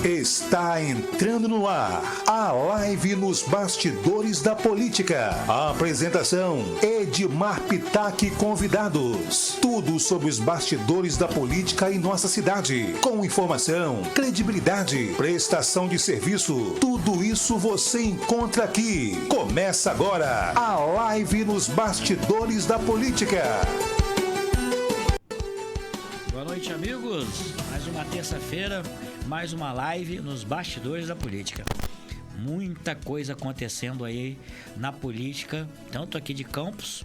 Está entrando no ar a live nos bastidores da política. A apresentação: Edmar Pitachi convidados. Tudo sobre os bastidores da política em nossa cidade. Com informação, credibilidade, prestação de serviço. Tudo isso você encontra aqui. Começa agora a live nos bastidores da política. Boa noite, amigos. Mais uma terça-feira, mais uma live nos bastidores da política. Muita coisa acontecendo aí na política, tanto aqui de Campos,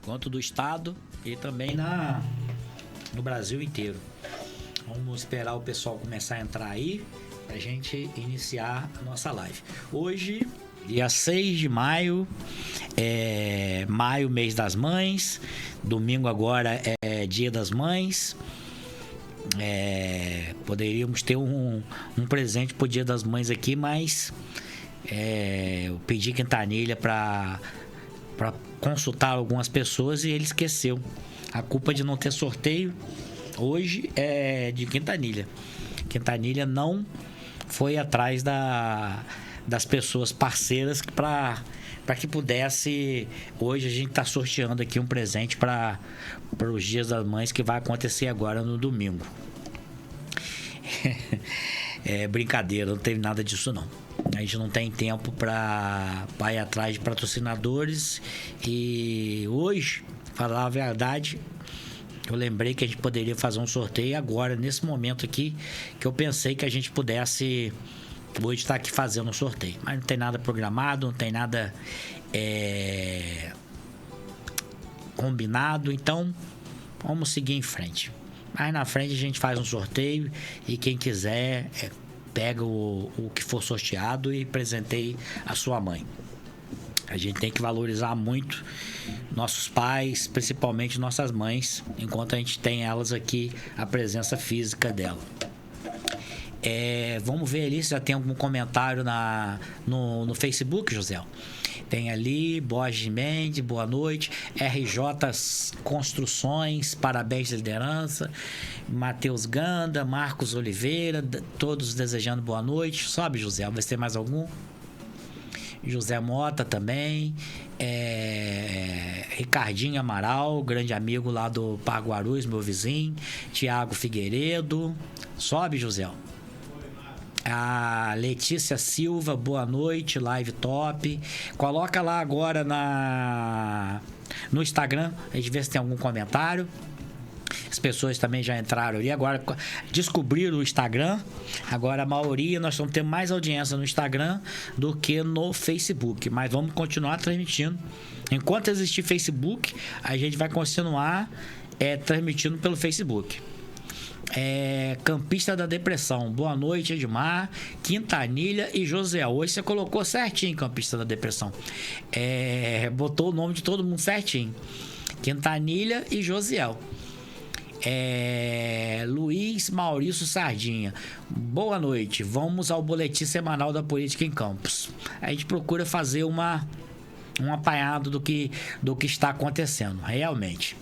quanto do estado e também no Brasil inteiro. Vamos esperar o pessoal começar a entrar aí pra gente iniciar a nossa live. Hoje, dia 6 de maio, mês das mães. Domingo agora é dia das mães. Poderíamos ter um presente pro dia das mães aqui, mas eu pedi Quintanilha para consultar algumas pessoas e ele esqueceu. A culpa de não ter sorteio hoje é de Quintanilha. Quintanilha não foi atrás das pessoas parceiras para que pudesse. Hoje a gente está sorteando aqui um presente para os Dias das Mães que vai acontecer agora no domingo. É brincadeira, não teve nada disso não. A gente não tem tempo para ir atrás de patrocinadores e hoje, falar a verdade, eu lembrei que a gente poderia fazer um sorteio agora, nesse momento aqui, que eu pensei que a gente pudesse hoje estar aqui fazendo um sorteio. Mas não tem nada programado, não tem nada combinado, então vamos seguir em frente. Mais na frente a gente faz um sorteio e quem quiser pega o que for sorteado e presenteie a sua mãe. A gente tem que valorizar muito nossos pais, principalmente nossas mães, enquanto a gente tem elas aqui, a presença física dela. Vamos ver ali se já tem algum comentário no Facebook, José. Tem ali, Borges Mendes, boa noite. RJ Construções, parabéns, liderança. Matheus Ganda, Marcos Oliveira, todos desejando boa noite. Sobe, José, vai ter mais algum? José Mota também. Ricardinho Amaral, grande amigo lá do Paguarus, meu vizinho. Tiago Figueiredo. Sobe, José. A Letícia Silva, boa noite, live top. Coloca lá agora no Instagram, a gente vê se tem algum comentário. As pessoas também já entraram ali, agora descobriram o Instagram. Agora a maioria, nós vamos ter mais audiência no Instagram do que no Facebook, mas vamos continuar transmitindo. Enquanto existir Facebook, a gente vai continuar transmitindo pelo Facebook. Campista da Depressão, boa noite, Edmar, Quintanilha e José. Hoje você colocou certinho, Campista da Depressão. Botou o nome de todo mundo certinho. Quintanilha e Josiel. Luiz Maurício Sardinha, boa noite. Vamos ao boletim semanal da política em Campos. A gente procura fazer um apanhado do que está acontecendo, realmente.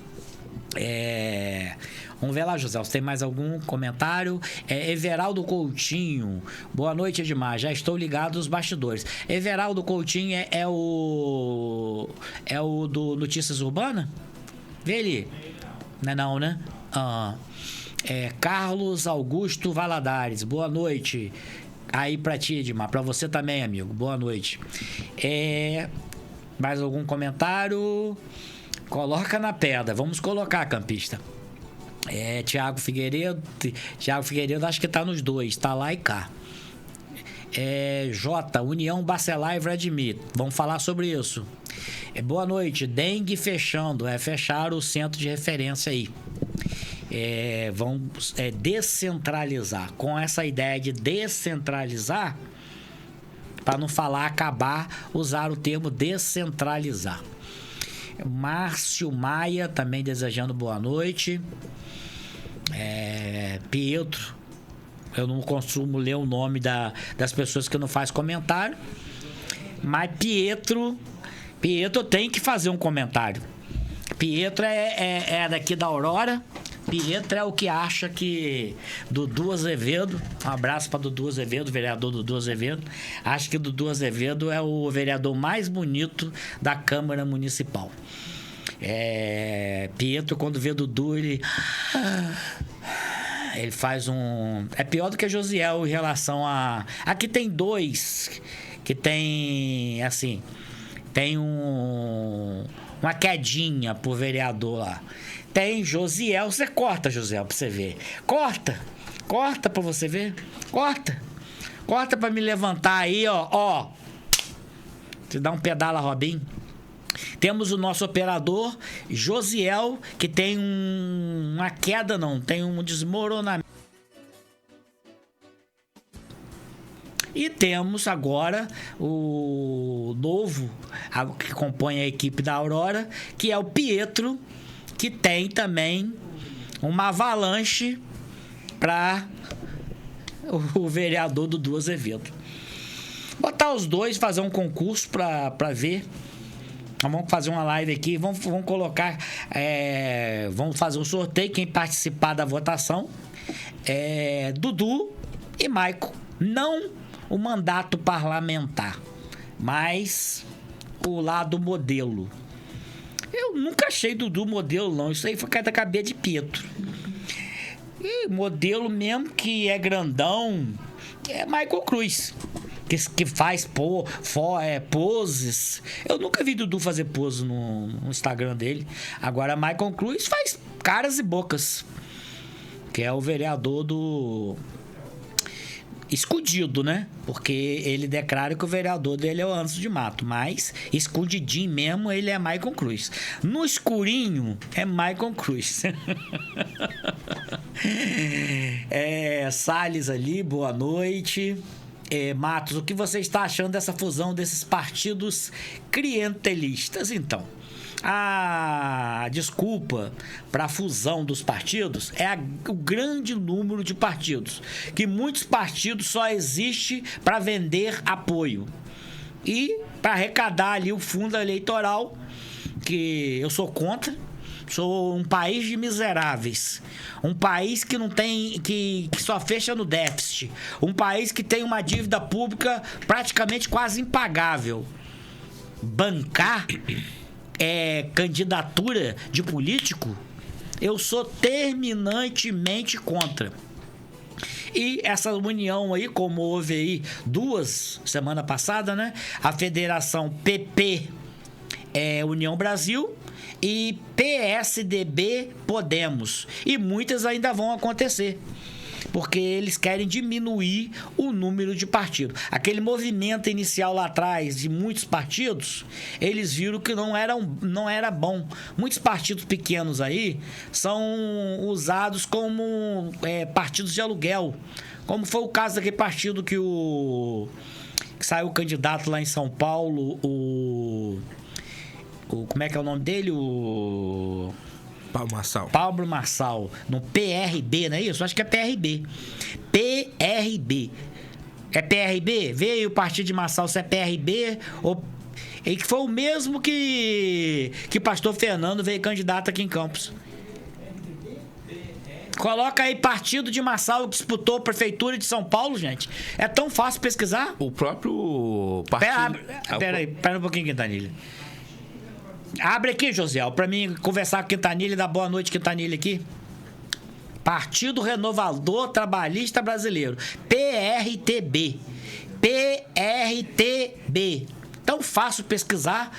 Vamos ver lá, José, você tem mais algum comentário? Everaldo Coutinho, boa noite, Edmar, já estou ligado nos bastidores. Everaldo Coutinho é o do Notícias Urbana? Vê ali. Não, né? Carlos Augusto Valadares, boa noite. Aí pra ti, Edmar, pra você também, amigo, boa noite. Mais algum comentário? Coloca na pedra, vamos colocar, campista. Tiago Figueiredo, acho que tá nos dois, tá lá e cá. J, União Bacelar e Vladimir, vamos falar sobre isso. Boa noite, dengue fechando, fechar o centro de referência aí. Vamos descentralizar, com essa ideia de descentralizar, para não falar acabar, usar o termo descentralizar. Márcio Maia também desejando boa noite. Pietro, eu não costumo ler o nome das pessoas que não faz comentário, mas Pietro tem que fazer um comentário. Pietro é daqui da Aurora, Pietro é o que acha que Dudu Azevedo, um abraço para Dudu Azevedo, vereador Dudu Azevedo, acha que Dudu Azevedo é o vereador mais bonito da Câmara Municipal. Pietro, quando vê Dudu, ele faz um... É pior do que Josiel em relação a... Aqui tem dois que tem, assim, tem uma quedinha pro vereador lá. Tem Josiel, você corta, Josiel, pra você ver. Corta pra você ver. Corta pra me levantar aí, ó. Te dá um pedala, Robin. Temos o nosso operador, Josiel, que tem uma queda, tem um desmoronamento. E temos agora o novo, que compõe a equipe da Aurora, que é o Pietro, que tem também uma avalanche para o vereador Dudu Azevedo. Botar os dois, fazer um concurso para ver. Vamos fazer uma live aqui, vamos colocar, vamos fazer um sorteio, quem participar da votação, Dudu e Maico. Não o mandato parlamentar, mas o lado modelo. Eu nunca achei Dudu modelo, não. Isso aí foi da cabeça de Pietro. E modelo mesmo que é grandão é Michael Cruz, que faz poses. Eu nunca vi Dudu fazer pose no Instagram dele. Agora Michael Cruz faz caras e bocas, que é o vereador do... escondido, né? Porque ele declara que o vereador dele é o Anderson de Mato, mas escondidinho mesmo ele é Michael Cruz. No escurinho é Michael Cruz. Salles ali, boa noite. Matos, o que você está achando dessa fusão desses partidos clientelistas? Então, a desculpa para a fusão dos partidos é o grande número de partidos, que muitos partidos só existem para vender apoio e para arrecadar ali o fundo eleitoral, que eu sou contra. Sou um país de miseráveis, um país que não tem, que só fecha no déficit, um país que tem uma dívida pública praticamente quase impagável. Bancar candidatura de político, eu sou terminantemente contra. E essa união aí, como houve aí duas semana passada, né? A federação PP União Brasil e PSDB Podemos. E muitas ainda vão acontecer, porque eles querem diminuir o número de partidos. Aquele movimento inicial lá atrás de muitos partidos, eles viram que não era bom. Muitos partidos pequenos aí são usados como partidos de aluguel, como foi o caso daquele partido que saiu o candidato lá em São Paulo, como é que é o nome dele? Pablo Marçal, no PRB, não é isso? Acho que é PRB. PRB. É PRB? Veio o partido de Marçal, se é PRB e que foi o mesmo que pastor Fernando veio candidato aqui em Campos. Coloca aí partido de Marçal que disputou a prefeitura de São Paulo, gente. É tão fácil pesquisar. O próprio partido... Pera um pouquinho, Quintanilha. Abre aqui, Josiel, pra mim conversar com Quintanilha e dar boa noite, Quintanilha, aqui. Partido Renovador Trabalhista Brasileiro. PRTB. PRTB. Tão fácil pesquisar.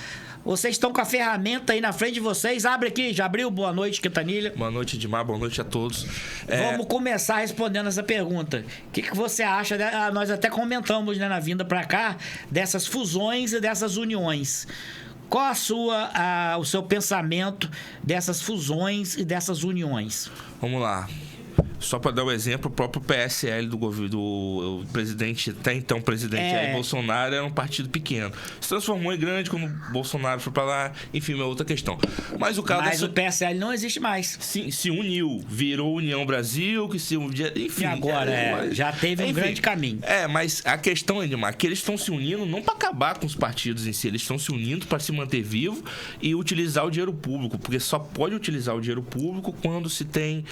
Vocês estão com a ferramenta aí na frente de vocês. Abre aqui, já abriu? Boa noite, Quintanilha. Boa noite, Edmar. Boa noite a todos. Vamos começar respondendo essa pergunta. O que você acha? Nós até comentamos, né, na vinda pra cá, dessas fusões e dessas uniões. Qual o seu pensamento dessas fusões e dessas uniões? Vamos lá. Só para dar um exemplo, o próprio PSL do governo, do presidente, até então presidente Jair Bolsonaro, era um partido pequeno. Se transformou em grande quando o Bolsonaro foi para lá, enfim, é uma outra questão. Mas o o PSL não existe mais. Se uniu, virou União Brasil, que se enfim. E agora, já teve um grande caminho. Mas a questão, Edmar, que eles estão se unindo não para acabar com os partidos em si, eles estão se unindo para se manter vivo e utilizar o dinheiro público, porque só pode utilizar o dinheiro público quando se tem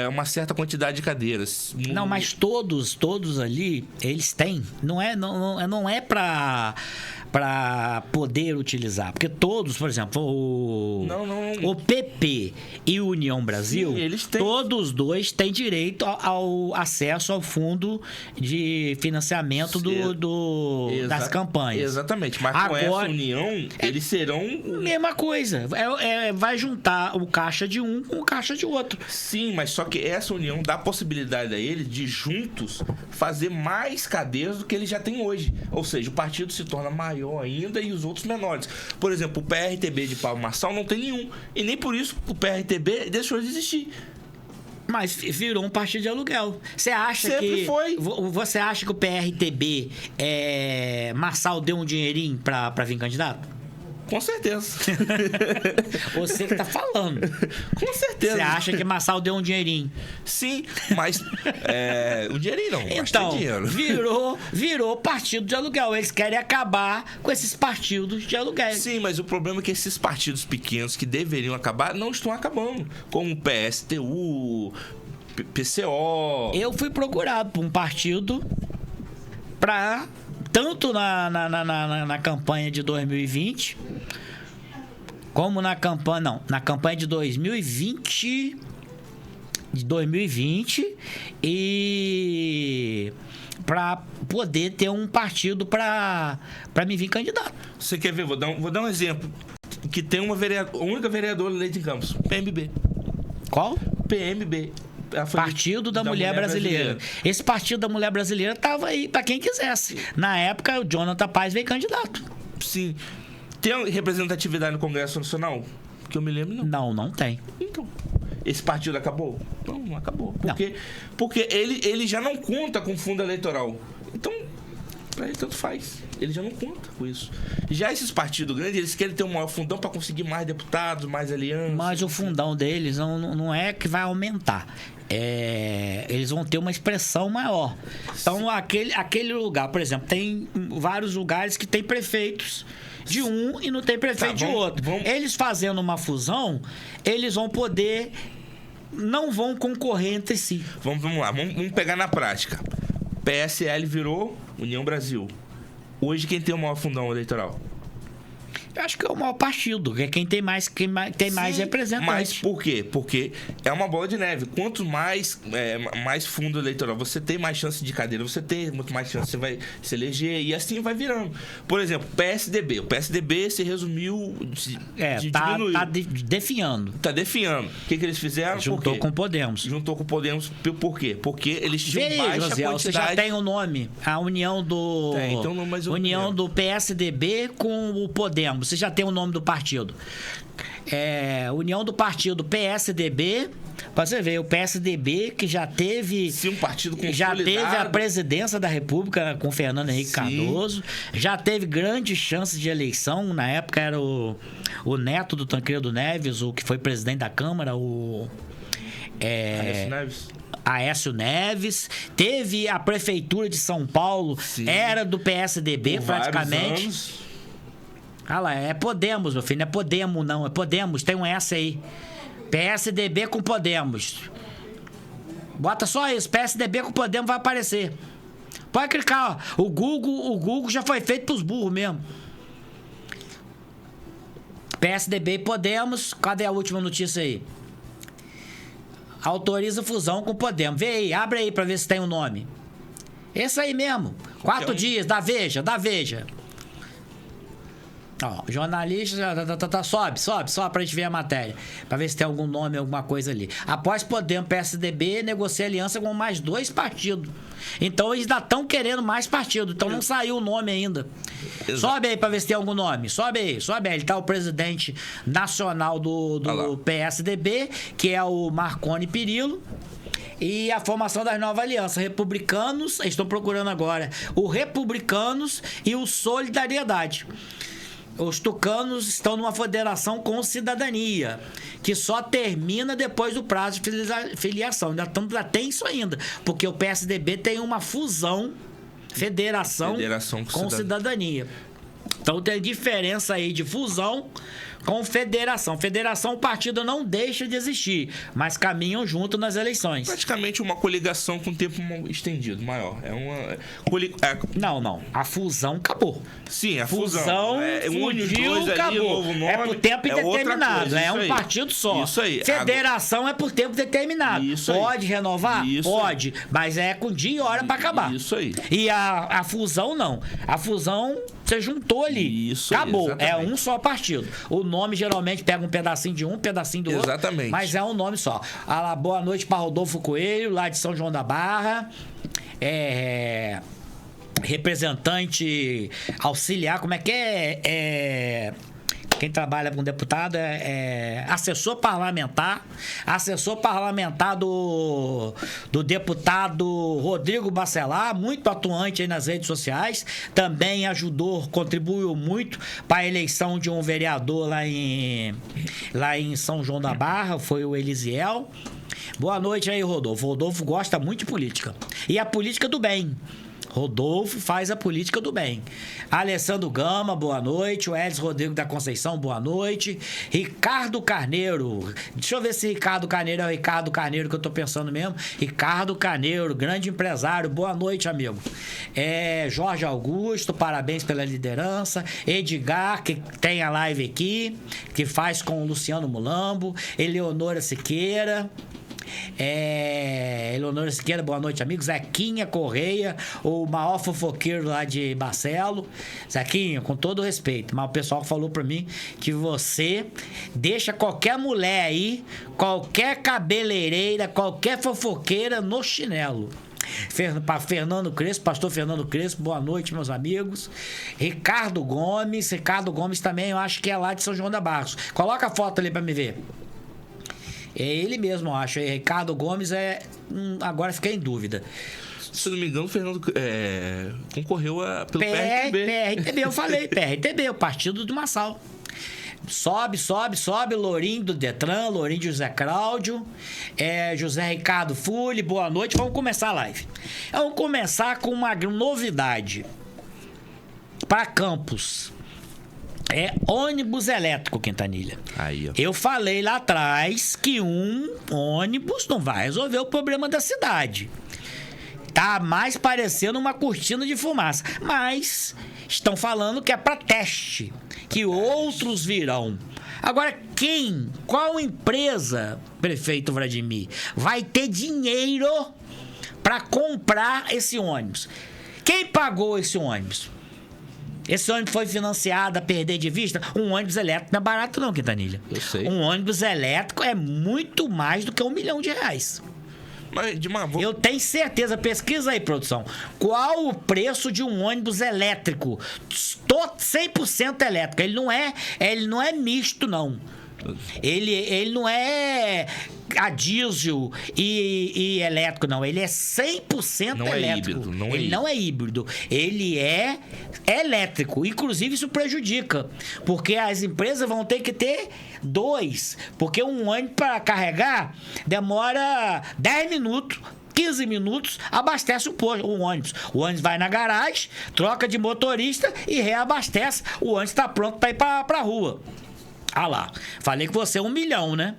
uma certa quantidade de cadeiras. Não, mas todos ali, eles têm. Não é para poder utilizar. Porque todos, por exemplo, o PP e o União Brasil, sim, eles têm. Todos dois têm direito ao acesso ao fundo de financiamento das campanhas. Exatamente. Mas agora, com essa união, eles serão... Mesma coisa. Vai juntar o caixa de um com o caixa de outro. Sim, mas só que essa união dá a possibilidade a eles de juntos fazer mais cadeiras do que eles já têm hoje. Ou seja, o partido se torna maior ainda e os outros menores. Por exemplo, o PRTB de Pablo Marçal não tem nenhum. E nem por isso o PRTB deixou de existir. Mas virou um partido de aluguel. Você acha Sempre foi. Você acha que o PRTB Marçal deu um dinheirinho pra vir candidato? Com certeza. Você que tá falando. Com certeza. Você acha que Marçal deu um dinheirinho? Sim, mas o dinheirinho não. Então, dinheiro. Virou partido de aluguel. Eles querem acabar com esses partidos de aluguel. Sim, mas o problema é que esses partidos pequenos que deveriam acabar não estão acabando. Como o PSTU, PCO. Eu fui procurado por um partido para... Tanto na campanha de 2020, como na campanha... Não, na campanha de 2020... E... para poder ter um partido para me vir candidato. Você quer ver? Vou dar um exemplo. Que tem a única vereadora eleita em Campos. PMB. Qual? PMB. Partido da Mulher Brasileira. Esse Partido da Mulher Brasileira estava aí para quem quisesse. Na época, o Jonathan Paz veio candidato. Sim. Tem representatividade no Congresso Nacional? Que eu me lembro, não. Não tem. Então, esse partido acabou? Não acabou. Porque ele já não conta com fundo eleitoral. Então, pra ele tanto faz. Ele já não conta com isso. Já esses partidos grandes, eles querem ter um maior fundão para conseguir mais deputados, mais alianças. Mas o fundão deles não é que vai aumentar. Eles vão ter uma expressão maior. Então, aquele lugar, por exemplo, tem vários lugares que tem prefeitos de um e não tem prefeito de outro. Eles fazendo uma fusão, eles vão poder... Não vão concorrer entre si. Vamos lá, vamos pegar na prática. PSL virou União Brasil. Hoje, quem tem o maior fundão eleitoral? Eu acho que é o maior partido, que é quem tem mais representantes. Mas por quê? Porque é uma bola de neve. Quanto mais fundo eleitoral você tem, mais chance de cadeira você tem, muito mais chance você vai se eleger, e assim vai virando. Por exemplo, PSDB. O PSDB se resumiu... diminuiu. Tá definhando. Tá definhando. O que eles fizeram? Juntou com o Podemos. Juntou com o Podemos. Por quê? Porque eles tinham baixa Josiel, quantidade... Você já tem o nome. A união do... então não, mas união do PSDB com o Podemos. Você já tem o nome do partido. União do partido PSDB. Pra você ver, o PSDB que já teve... Sim, um partido consolidado. Já teve a presidência da República com Fernando Henrique Cardoso. Já teve grandes chances de eleição. Na época era o neto do Tancredo Neves, o que foi presidente da Câmara, Aécio Neves. Teve a prefeitura de São Paulo, era do PSDB praticamente. Ah lá, é Podemos, meu filho, não é Podemos não, é Podemos, tem um S aí. PSDB com Podemos. Bota só isso, PSDB com Podemos vai aparecer. Pode clicar, ó. O Google já foi feito pros burros mesmo. PSDB e Podemos, cadê a última notícia aí? Autoriza fusão com Podemos. Vê aí, abre aí pra ver se tem um nome. Esse aí mesmo. 4 dias, da Veja. Ó, jornalista, sobe pra gente ver a matéria, pra ver se tem algum nome, alguma coisa ali. Após Podemos, PSDB negocia aliança com mais 2 partidos. Então eles ainda estão querendo mais partidos. Então não saiu o nome ainda. Exato. Sobe aí pra ver se tem algum nome. Sobe aí. Ele tá o presidente nacional do PSDB, que é o Marconi Perillo. e a formação das novas alianças. Republicanos, estão procurando agora o Republicanos e o Solidariedade. Os tucanos estão numa federação com cidadania, que só termina depois do prazo de filiação. Ainda tem isso ainda, porque o PSDB tem uma fusão, federação com cidadania. Então tem diferença aí de fusão com federação. Federação, o partido não deixa de existir, mas caminham junto nas eleições. Praticamente uma coligação com tempo estendido, maior. É uma... Não. A fusão acabou. Sim, a fusão. Fugiu, acabou. Nome, é por tempo indeterminado. É um partido só. Isso aí. Federação é por tempo determinado. Isso Pode aí. Renovar? Isso Pode. Aí. Mas é com dia e hora pra acabar. Isso aí. E a fusão, não. A fusão, você juntou ali. Isso acabou. Aí, é um só partido. O nome geralmente pega um pedacinho de um pedacinho do outro. Exatamente. Mas é um nome só. Boa noite para Rodolfo Coelho, lá de São João da Barra. Representante auxiliar, como é que é? Quem trabalha com deputado é assessor parlamentar do deputado Rodrigo Bacelar, muito atuante aí nas redes sociais, também contribuiu muito para a eleição de um vereador lá em São João da Barra, foi o Elisiel. Boa noite aí, Rodolfo. Rodolfo gosta muito de política, e a política do bem. Rodolfo faz a política do bem. Alessandro Gama, boa noite. O Edson Rodrigo da Conceição, boa noite. Ricardo Carneiro. Deixa eu ver se Ricardo Carneiro é o Ricardo Carneiro que eu tô pensando mesmo. Ricardo Carneiro, grande empresário. Boa noite, amigo. Jorge Augusto, parabéns pela liderança. Edgar, que tem a live aqui, que faz com o Luciano Mulambo. Eleonora Siqueira. Eleonora Siqueira, boa noite, amigos. Zequinha Correia, o maior fofoqueiro lá de Barcelo. Zequinha, com todo respeito, mas o pessoal falou pra mim que você deixa qualquer mulher aí, qualquer cabeleireira, qualquer fofoqueira no chinelo. Para Fernando Crespo, pastor Fernando Crespo, boa noite, meus amigos. Ricardo Gomes também, eu acho que é lá de São João da Barra. Coloca a foto ali pra me ver. É ele mesmo, eu acho. Ricardo Gomes agora fiquei em dúvida. Se não me engano, o Fernando concorreu pelo PRTB. PRTB, eu falei, PRTB, o Partido do Massal. Sobe, Lourinho do Detran, Lourinho de José Cláudio, José Ricardo Fulli, boa noite. Vamos começar a live. Vamos começar com uma novidade para Campos. Ônibus elétrico, Quintanilha. Aí, ó. Eu falei lá atrás que um ônibus não vai resolver o problema da cidade. Tá mais parecendo uma cortina de fumaça. Mas estão falando que é para teste, que outros virão. Agora, qual empresa, prefeito Vladimir, vai ter dinheiro para comprar esse ônibus? Quem pagou esse ônibus? Esse ônibus foi financiado a perder de vista? Um ônibus elétrico não é barato não, Quintanilha. Eu sei. Um ônibus elétrico é muito mais do que R$1 milhão. Mas, eu tenho certeza, pesquisa aí, produção. Qual o preço de um ônibus elétrico? 100% elétrico. Ele não é misto, não. Ele não é a diesel e elétrico, não. Ele é 100% elétrico. Ele não é híbrido. Ele é elétrico. Inclusive, isso prejudica. Porque as empresas vão ter que ter 2. Porque um ônibus para carregar demora 10 minutos. 15 minutos, abastece o ônibus. O ônibus vai na garagem, troca de motorista e reabastece. O ônibus está pronto para ir para a rua. Ah lá, falei que você é R$1 milhão, né?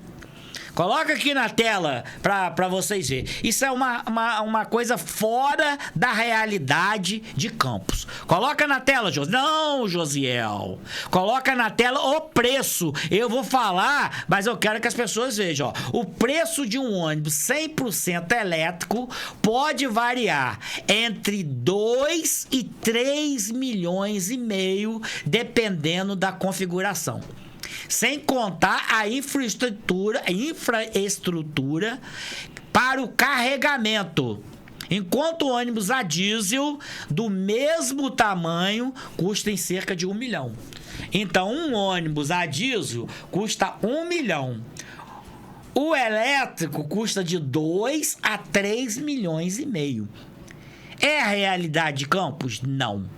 Coloca aqui na tela pra vocês verem. Isso é uma coisa fora da realidade de Campos. Coloca na tela, Não, Josiel. Coloca na tela o preço. Eu vou falar, mas eu quero que as pessoas vejam. Ó. O preço de um ônibus 100% elétrico pode variar entre 2 e 3 milhões e meio, dependendo da configuração. Sem contar a infraestrutura para o carregamento. Enquanto o ônibus a diesel, do mesmo tamanho, custa em cerca de R$1 milhão. Então, um ônibus a diesel custa R$1 milhão. O elétrico custa de 2 a 3 milhões e meio. É a realidade de Campos? Não.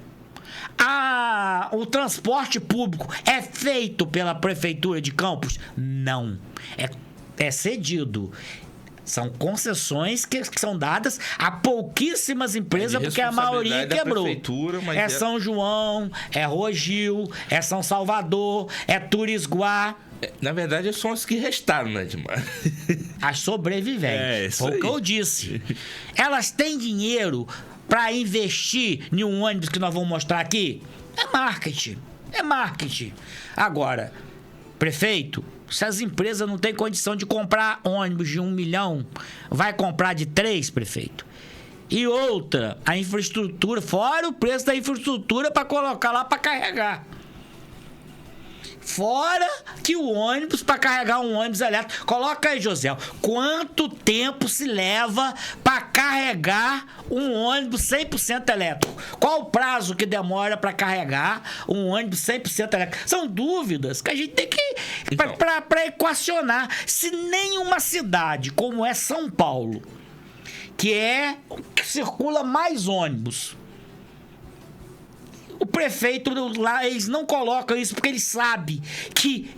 O transporte público é feito pela Prefeitura de Campos? Não. É cedido. São concessões que são dadas a pouquíssimas empresas, porque a maioria quebrou. É São João, é Rogil, é São Salvador, é Turisguá. Na verdade, são as que restaram, né, Edmar? As sobreviventes. Foi o que eu disse. Elas têm dinheiro para investir em um ônibus que nós vamos mostrar aqui? É marketing. É marketing. Agora, prefeito, se as empresas não têm condição de comprar ônibus de 1 milhão, vai comprar de 3, prefeito? E outra, a infraestrutura, fora o preço da infraestrutura para colocar lá para carregar. Fora que o ônibus, para carregar um ônibus elétrico... Coloca aí, José, quanto tempo se leva para carregar um ônibus 100% elétrico? Qual o prazo que demora para carregar um ônibus 100% elétrico? São dúvidas que a gente tem que... Então, para equacionar. Se nenhuma cidade como é São Paulo, que circula mais ônibus... O prefeito lá, eles não colocam isso porque eles sabem que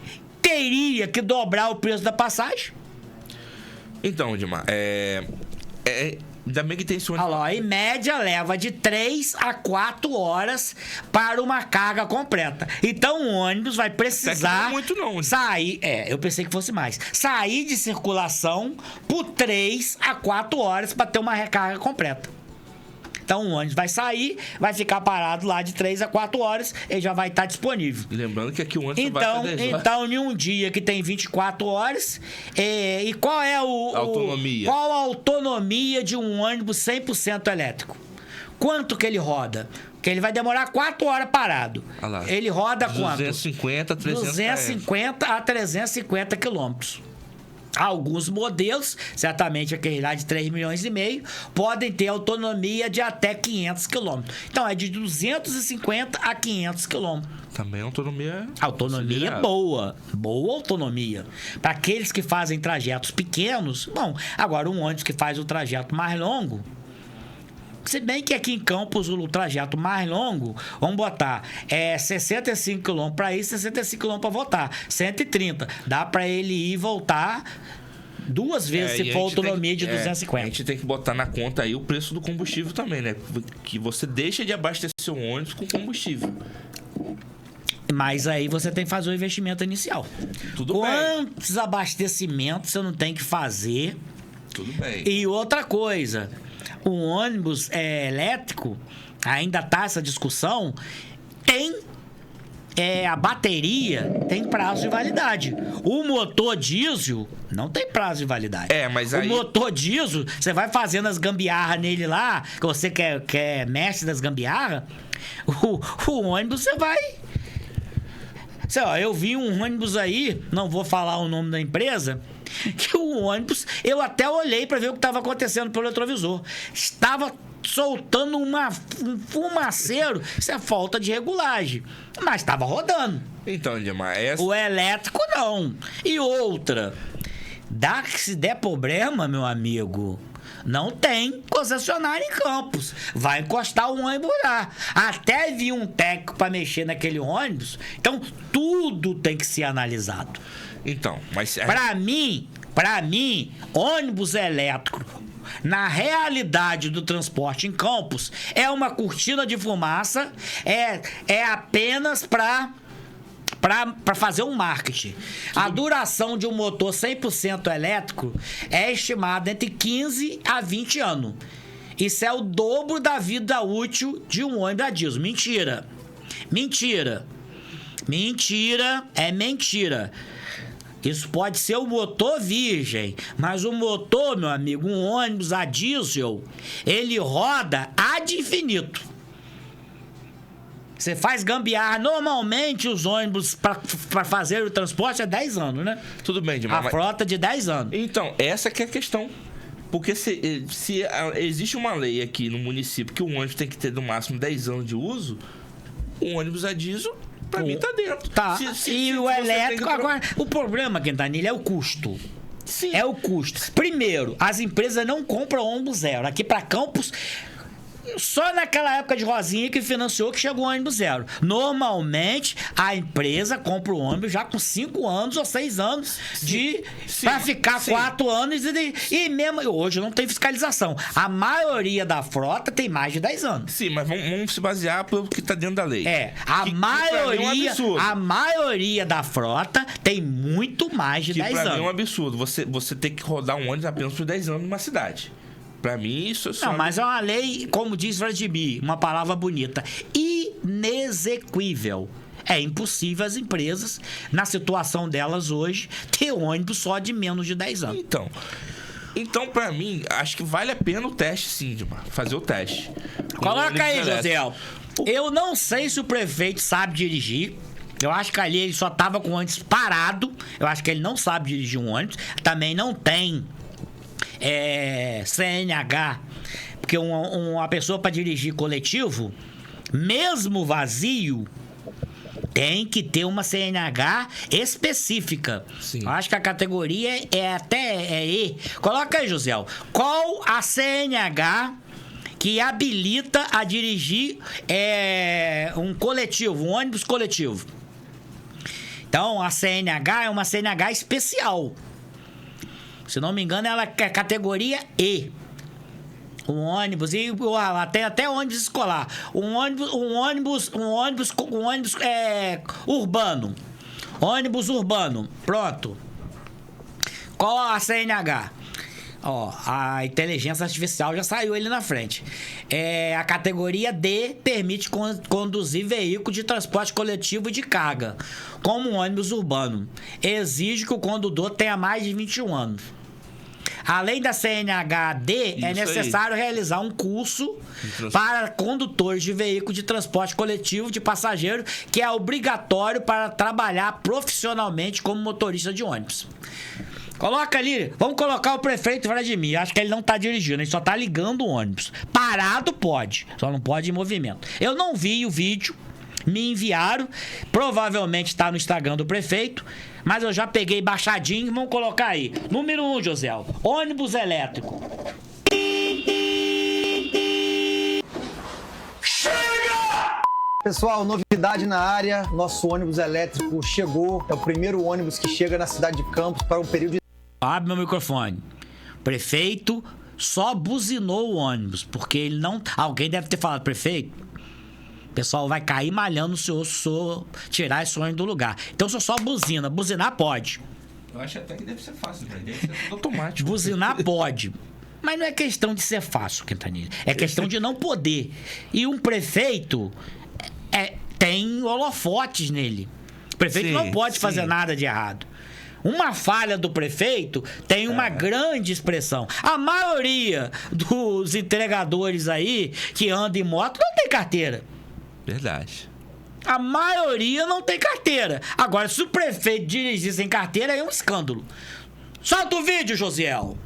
teria que dobrar o preço da passagem. Então, Edmar, ainda bem que tem esse ônibus. Olha lá, em média leva de 3 a 4 horas para uma carga completa. Então o ônibus vai precisar não é muito não, sair... eu pensei que fosse mais. Sair de circulação por 3 a 4 horas para ter uma recarga completa. Então o ônibus vai sair, vai ficar parado lá de 3 a 4 horas, ele já vai estar disponível. Lembrando que aqui o ônibus vai fazer 10 horas. Então, em um dia que tem 24 horas, e qual é autonomia? Qual a autonomia de um ônibus 100% elétrico? Quanto que ele roda? Porque ele vai demorar 4 horas parado. Ele roda quanto? 250 a 350 quilômetros. Alguns modelos, certamente aquele lá de 3 milhões e meio, podem ter autonomia de até 500 quilômetros. Então, é de 250 a 500 quilômetros. Também autonomia... Autonomia boa. Boa autonomia. Para aqueles que fazem trajetos pequenos, bom. Agora, um ônibus que faz o trajeto mais longo... Se bem que aqui em Campos o trajeto mais longo, vamos botar, 65 km para ir, 65 km para voltar, 130. Dá para ele ir e voltar 2 vezes se for autonomia de 250. A gente tem que botar na conta aí o preço do combustível também, né? Que você deixa de abastecer o ônibus com combustível. Mas aí você tem que fazer o investimento inicial. Tudo bem. Quantos abastecimentos você não tem que fazer? Tudo bem. E outra coisa... O ônibus elétrico, ainda tá essa discussão, tem a bateria tem prazo de validade. O motor diesel não tem prazo de validade. Mas aí... O motor diesel, você vai fazendo as gambiarras nele lá, que você quer mestre das gambiarras, o ônibus você vai... Eu vi um ônibus aí, não vou falar o nome da empresa... Que o ônibus, eu até olhei para ver o que estava acontecendo pelo retrovisor. Estava soltando um fumaceiro. Isso é falta de regulagem. Mas estava rodando. Então, Edmar, o elétrico não. E outra, se der problema, meu amigo, não tem concessionário em Campos. Vai encostar o ônibus lá. Até vir um técnico para mexer naquele ônibus. Então, tudo tem que ser analisado. Então, mas... Pra mim, ônibus elétrico, na realidade do transporte em Campos, é uma cortina de fumaça, é apenas para fazer um marketing. A duração de um motor 100% elétrico é estimada entre 15 a 20 anos. Isso é o dobro da vida útil de um ônibus a diesel. Mentira. Isso pode ser o motor virgem, mas o motor, meu amigo, um ônibus a diesel, ele roda ad infinito. Você faz gambiarra. Normalmente os ônibus para fazer o transporte é 10 anos, né? Tudo bem, Edmar. A frota de 10 anos. Então, essa que é a questão. Porque se existe uma lei aqui no município que o ônibus tem que ter no máximo 10 anos de uso, o ônibus a diesel... Pra mim tá dentro. Tá. E o elétrico, agora... O problema, Quintanilha, é o custo. Sim. É o custo. Primeiro, as empresas não compram ônibus zero. Aqui para Campos, só naquela época de Rosinha que financiou que chegou o ônibus zero. Normalmente, a empresa compra o ônibus já com 5 anos ou 6 anos para ficar 4 anos e mesmo hoje não tem fiscalização. A maioria da frota tem mais de 10 anos. Sim, mas vamos se basear pelo que está dentro da lei. A maioria da frota tem muito mais de 10 anos. Pra mim é um absurdo. Você ter que rodar um ônibus apenas por 10 anos numa cidade. Pra mim, isso é só... Não, mas é uma lei, como diz Vladimir, uma palavra bonita, inexequível. É impossível as empresas, na situação delas hoje, ter ônibus só de menos de 10 anos. Então, pra mim, acho que vale a pena o teste, sim, Edmar. Fazer o teste. Coloca aí, José. Eu não sei se o prefeito sabe dirigir. Eu acho que ali ele só tava com o ônibus parado. Eu acho que ele não sabe dirigir um ônibus. Também não tem... CNH, porque uma pessoa para dirigir coletivo, mesmo vazio, tem que ter uma CNH específica. Sim. Eu acho que a categoria é E. Coloca aí, José. Qual a CNH que habilita a dirigir um coletivo, um ônibus coletivo? Então, a CNH é uma CNH especial. Se não me engano, ela é categoria E. Um ônibus, e até ônibus escolar. Um ônibus urbano. Ônibus urbano. Pronto. Qual a CNH? A inteligência artificial já saiu ali na frente. A categoria D permite conduzir veículo de transporte coletivo e de carga, como um ônibus urbano. Exige que o condutor tenha mais de 21 anos. Além da CNH-D, é necessário realizar um curso para condutores de veículo de transporte coletivo de passageiro, que é obrigatório para trabalhar profissionalmente como motorista de ônibus. Coloca ali, vamos colocar o prefeito Vladimir. Acho que ele não tá dirigindo, ele só tá ligando o ônibus. Parado pode, só não pode em movimento. Eu não vi o vídeo, me enviaram, provavelmente tá no Instagram do prefeito, mas eu já peguei baixadinho e vamos colocar aí. Número 1, José, ônibus elétrico. Pessoal, novidade na área, nosso ônibus elétrico chegou, é o primeiro ônibus que chega na cidade de Campos para um período de... Abre meu microfone. Prefeito só buzinou o ônibus, porque ele não... Alguém deve ter falado, prefeito, o pessoal vai cair malhando se o senhor tirar esse ônibus do lugar. Então, se eu só buzina, buzinar pode. Eu acho até que deve ser fácil, né? Deve ser tudo automático. Buzinar pode. Mas não é questão de ser fácil, Quintanilha. É questão de não poder. E um prefeito tem holofotes nele. O prefeito não pode fazer nada de errado. Uma falha do prefeito tem uma grande expressão. A maioria dos entregadores aí que andam em moto não tem carteira. Verdade. A maioria não tem carteira. Agora, se o prefeito dirigir sem carteira, é um escândalo. Solta o vídeo, Josiel.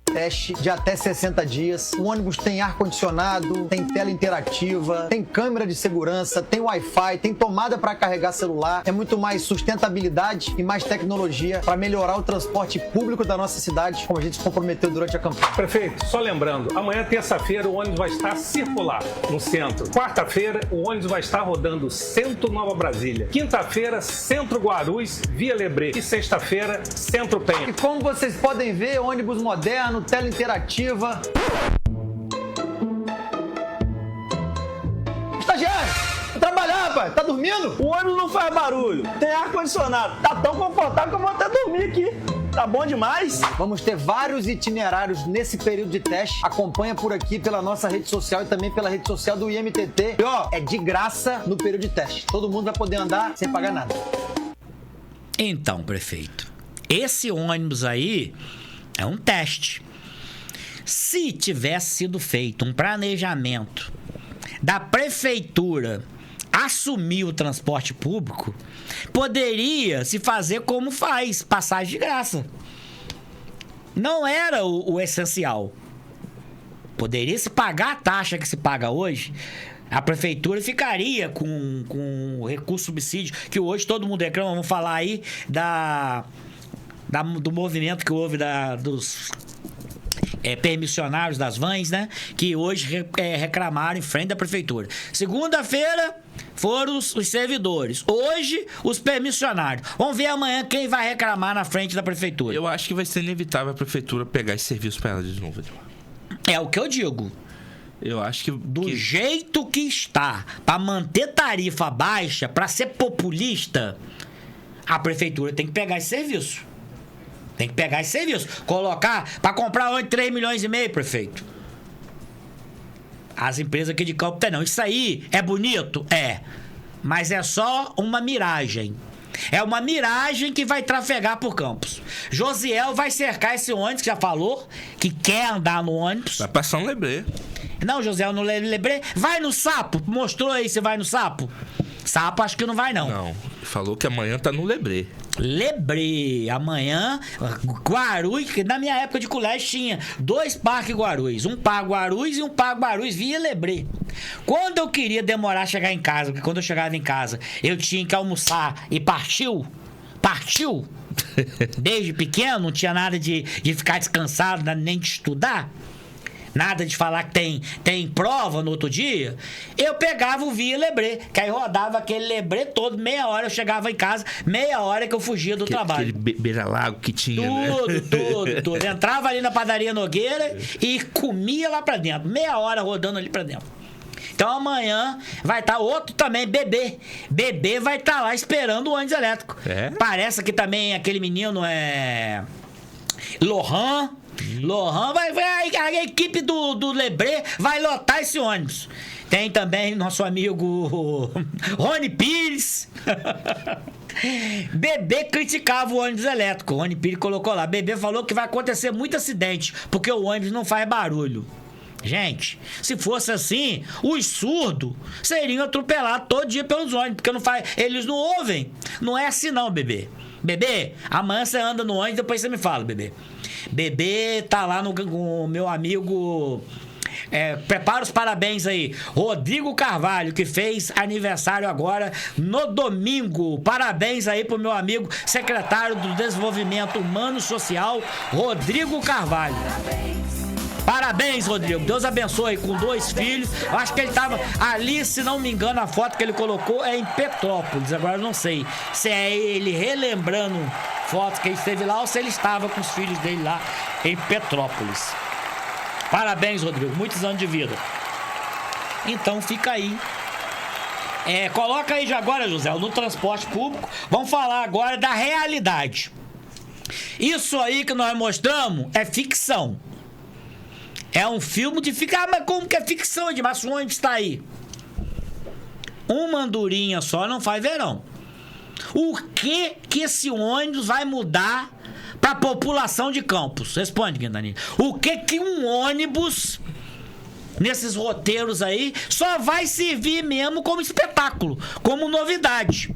Teste de até 60 dias. O ônibus tem ar-condicionado, tem tela interativa, tem câmera de segurança, tem Wi-Fi, tem tomada para carregar celular. É muito mais sustentabilidade e mais tecnologia para melhorar o transporte público da nossa cidade, como a gente se comprometeu durante a campanha. Prefeito, só lembrando, amanhã, terça-feira, o ônibus vai estar circular no centro. Quarta-feira, o ônibus vai estar rodando Centro Nova Brasília. Quinta-feira, Centro Guarulhos, Via Lebré. E sexta-feira, Centro Penha. E como vocês podem ver, ônibus moderno, tela interativa. Estagiário, vou trabalhar, rapaz. Tá dormindo? O ônibus não faz barulho, tem ar-condicionado. Tá tão confortável que eu vou até dormir aqui. Tá bom demais. Vamos ter vários itinerários nesse período de teste. Acompanha por aqui pela nossa rede social e também pela rede social do IMTT. E é de graça no período de teste. Todo mundo vai poder andar sem pagar nada. Então, prefeito, esse ônibus aí é um teste. Se tivesse sido feito um planejamento da prefeitura assumir o transporte público, poderia se fazer como faz, passagem de graça. Não era o essencial. Poderia se pagar a taxa que se paga hoje. A prefeitura ficaria com o recurso subsídio, que hoje todo mundo reclama. Vamos falar aí do movimento que houve dos permissionários das vans, né? Que hoje reclamaram em frente da prefeitura. Segunda-feira foram os servidores. Hoje, os permissionários. Vamos ver amanhã quem vai reclamar na frente da prefeitura. Eu acho que vai ser inevitável a prefeitura pegar esse serviço para ela de novo. É o que eu digo. Eu acho que... Do jeito que está, para manter tarifa baixa, para ser populista, a prefeitura tem que pegar esse serviço. Tem que pegar esse serviço. Colocar para comprar onde 3,5 milhões, prefeito. As empresas aqui de Campos tem não. Isso aí é bonito? É. Mas é só uma miragem. É uma miragem que vai trafegar por Campos. Josiel vai cercar esse ônibus, que já falou, que quer andar no ônibus. Vai passar um Lebré. Não, Josiel, não Lebré. Vai no Sapo. Mostrou aí se vai no Sapo. Sapo acho que não vai, não. Não, falou que amanhã tá no Lebré. Lebré, amanhã, Guarulhos, que na minha época de colégio tinha 2 parques Guarulhos, um parque Guarulhos e um parque Guarulhos via Lebré. Quando eu queria demorar a chegar em casa, porque quando eu chegava em casa eu tinha que almoçar e partiu, desde pequeno, não tinha nada de ficar descansado, nem de estudar. Nada de falar que tem prova no outro dia. Eu pegava o Via Lebré, que aí rodava aquele Lebré todo, meia hora eu chegava em casa, meia hora que eu fugia do trabalho. Aquele beira-lago que tinha, Tudo. Entrava ali na padaria Nogueira e comia lá pra dentro. Meia hora rodando ali pra dentro. Então amanhã vai estar outro também, Bebê. Bebê vai estar lá esperando o ônibus elétrico. É? Parece que também aquele menino é... Lohan vai, a equipe do Lebré vai lotar esse ônibus. Tem também nosso amigo Rony Pires. Bebê criticava o ônibus elétrico. Rony Pires colocou lá. Bebê falou que vai acontecer muito acidente porque o ônibus não faz barulho. Gente, se fosse assim, os surdos seriam atropelados todo dia pelos ônibus, porque eles não ouvem. Não é assim não, Bebê. Bebê, amanhã você anda no ônibus, depois você me fala, Bebê. Bebê tá lá com o meu amigo... prepara os parabéns aí. Rodrigo Carvalho, que fez aniversário agora no domingo. Parabéns aí pro meu amigo secretário do Desenvolvimento Humano e Social, Rodrigo Carvalho. Parabéns, Rodrigo. Deus abençoe, com 2 filhos. Eu acho que ele tava ali, se não me engano, a foto que ele colocou é em Petrópolis. Agora eu não sei se é ele relembrando fotos que ele esteve lá ou se ele estava com os filhos dele lá em Petrópolis. Parabéns, Rodrigo. Muitos anos de vida. Então fica aí. Coloca aí já agora, José, no transporte público. Vamos falar agora da realidade. Isso aí que nós mostramos é ficção. É um filme de ficção. Mas como que é ficção, Edmar? O ônibus está aí. Uma andorinha só não faz verão. O que esse ônibus vai mudar para a população de Campos? Responde, Quintanilha. O que um ônibus, nesses roteiros aí, só vai servir mesmo como espetáculo, como novidade.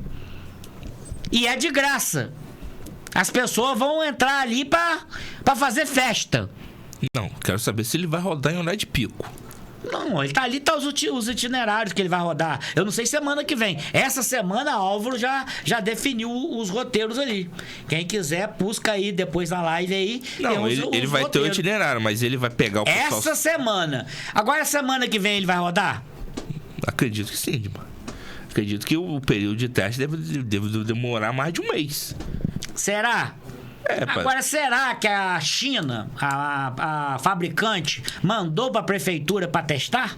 E é de graça. As pessoas vão entrar ali para fazer festa. Não, quero saber se ele vai rodar em horário de pico. Não, ele tá ali, tá os itinerários que ele vai rodar. Eu não sei semana que vem. Essa semana Álvaro já definiu os roteiros ali. Quem quiser, busca aí depois na live aí. Não, ele vai ter o itinerário, mas ele vai pegar o pessoal... Essa semana. Agora, semana que vem ele vai rodar? Acredito que sim, Edmar. Acredito que o período de teste deve demorar mais de um mês. Será? Agora, será que a China, a fabricante, mandou para a prefeitura para testar?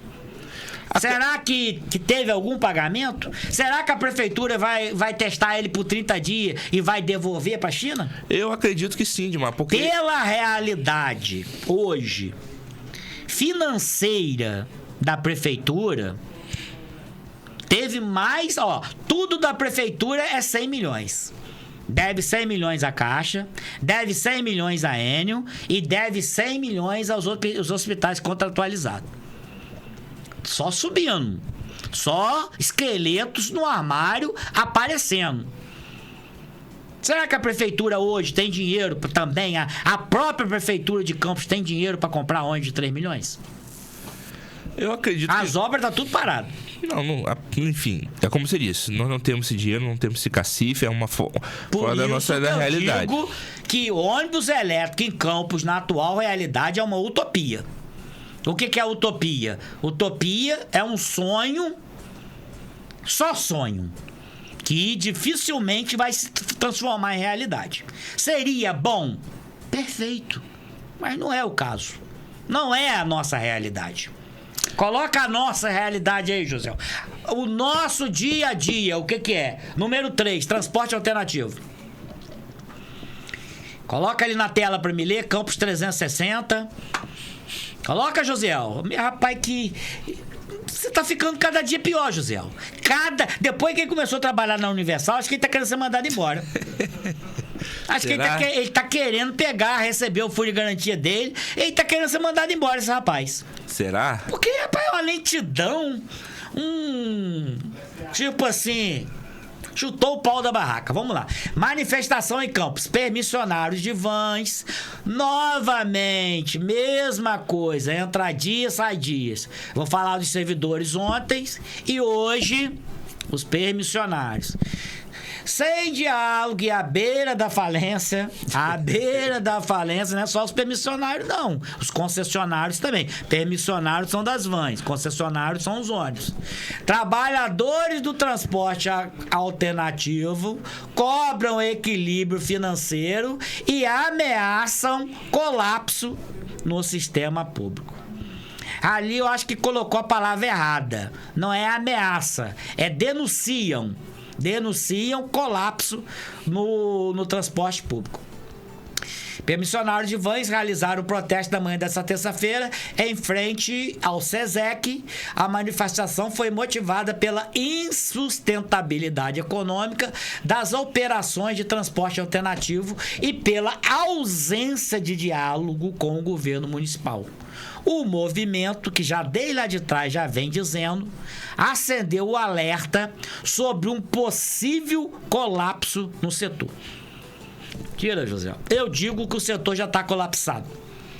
Será que teve algum pagamento? Será que a prefeitura vai testar ele por 30 dias e vai devolver para a China? Eu acredito que sim, Edmar, porque... Pela realidade, hoje, financeira da prefeitura, teve mais... tudo da prefeitura é 100 milhões. Deve 100 milhões à Caixa, deve 100 milhões à Enio e deve 100 milhões aos hospitais contratualizados. Só subindo. Só esqueletos no armário aparecendo. Será que a prefeitura hoje tem dinheiro também? A própria prefeitura de Campos tem dinheiro para comprar ônibus de 3 milhões? Eu acredito As obras tá tudo parado. Enfim, é como você disse, nós não temos esse dinheiro, não temos esse cacife, é uma fora da nossa realidade. Por isso que eu digo que ônibus elétrico em Campos, na atual realidade, é uma utopia. O que é utopia? Utopia é um sonho, só sonho, que dificilmente vai se transformar em realidade. Seria bom? Perfeito. Mas não é o caso. Não é a nossa realidade. Coloca a nossa realidade aí, José. O nosso dia a dia, o que é? Número 3, transporte alternativo. Coloca ali na tela pra me ler, Campos 360. Coloca, Josiel. Meu rapaz, que... Você tá ficando cada dia pior, Josiel. Depois que ele começou a trabalhar na Universal, acho que ele tá querendo ser mandado embora. Acho Será? que ele tá querendo receber o fundo de garantia dele. Ele tá querendo ser mandado embora, esse rapaz. Será? Porque, rapaz, é uma lentidão. Tipo assim... Chutou o pau da barraca. Vamos lá. Manifestação em Campos. Permissionários de vans. Novamente, mesma coisa. Entra dias, sai dias. Vou falar dos servidores ontem e hoje os permissionários. Sem diálogo e à beira da falência. À beira da falência, não é só os permissionários, não. Os concessionários também. Permissionários são das vans, concessionários são os ônibus. Trabalhadores do transporte alternativo cobram equilíbrio financeiro e ameaçam colapso no sistema público. Ali eu acho que colocou a palavra errada. Não é ameaça, é denunciam colapso no transporte público. Permissionários de vans realizaram o protesto da manhã dessa terça-feira em frente ao SESEC. A manifestação foi motivada pela insustentabilidade econômica das operações de transporte alternativo e pela ausência de diálogo com o governo municipal. O movimento, que já desde lá de trás já vem dizendo, acendeu o alerta sobre um possível colapso no setor. Tira, José. Eu digo que o setor já está colapsado.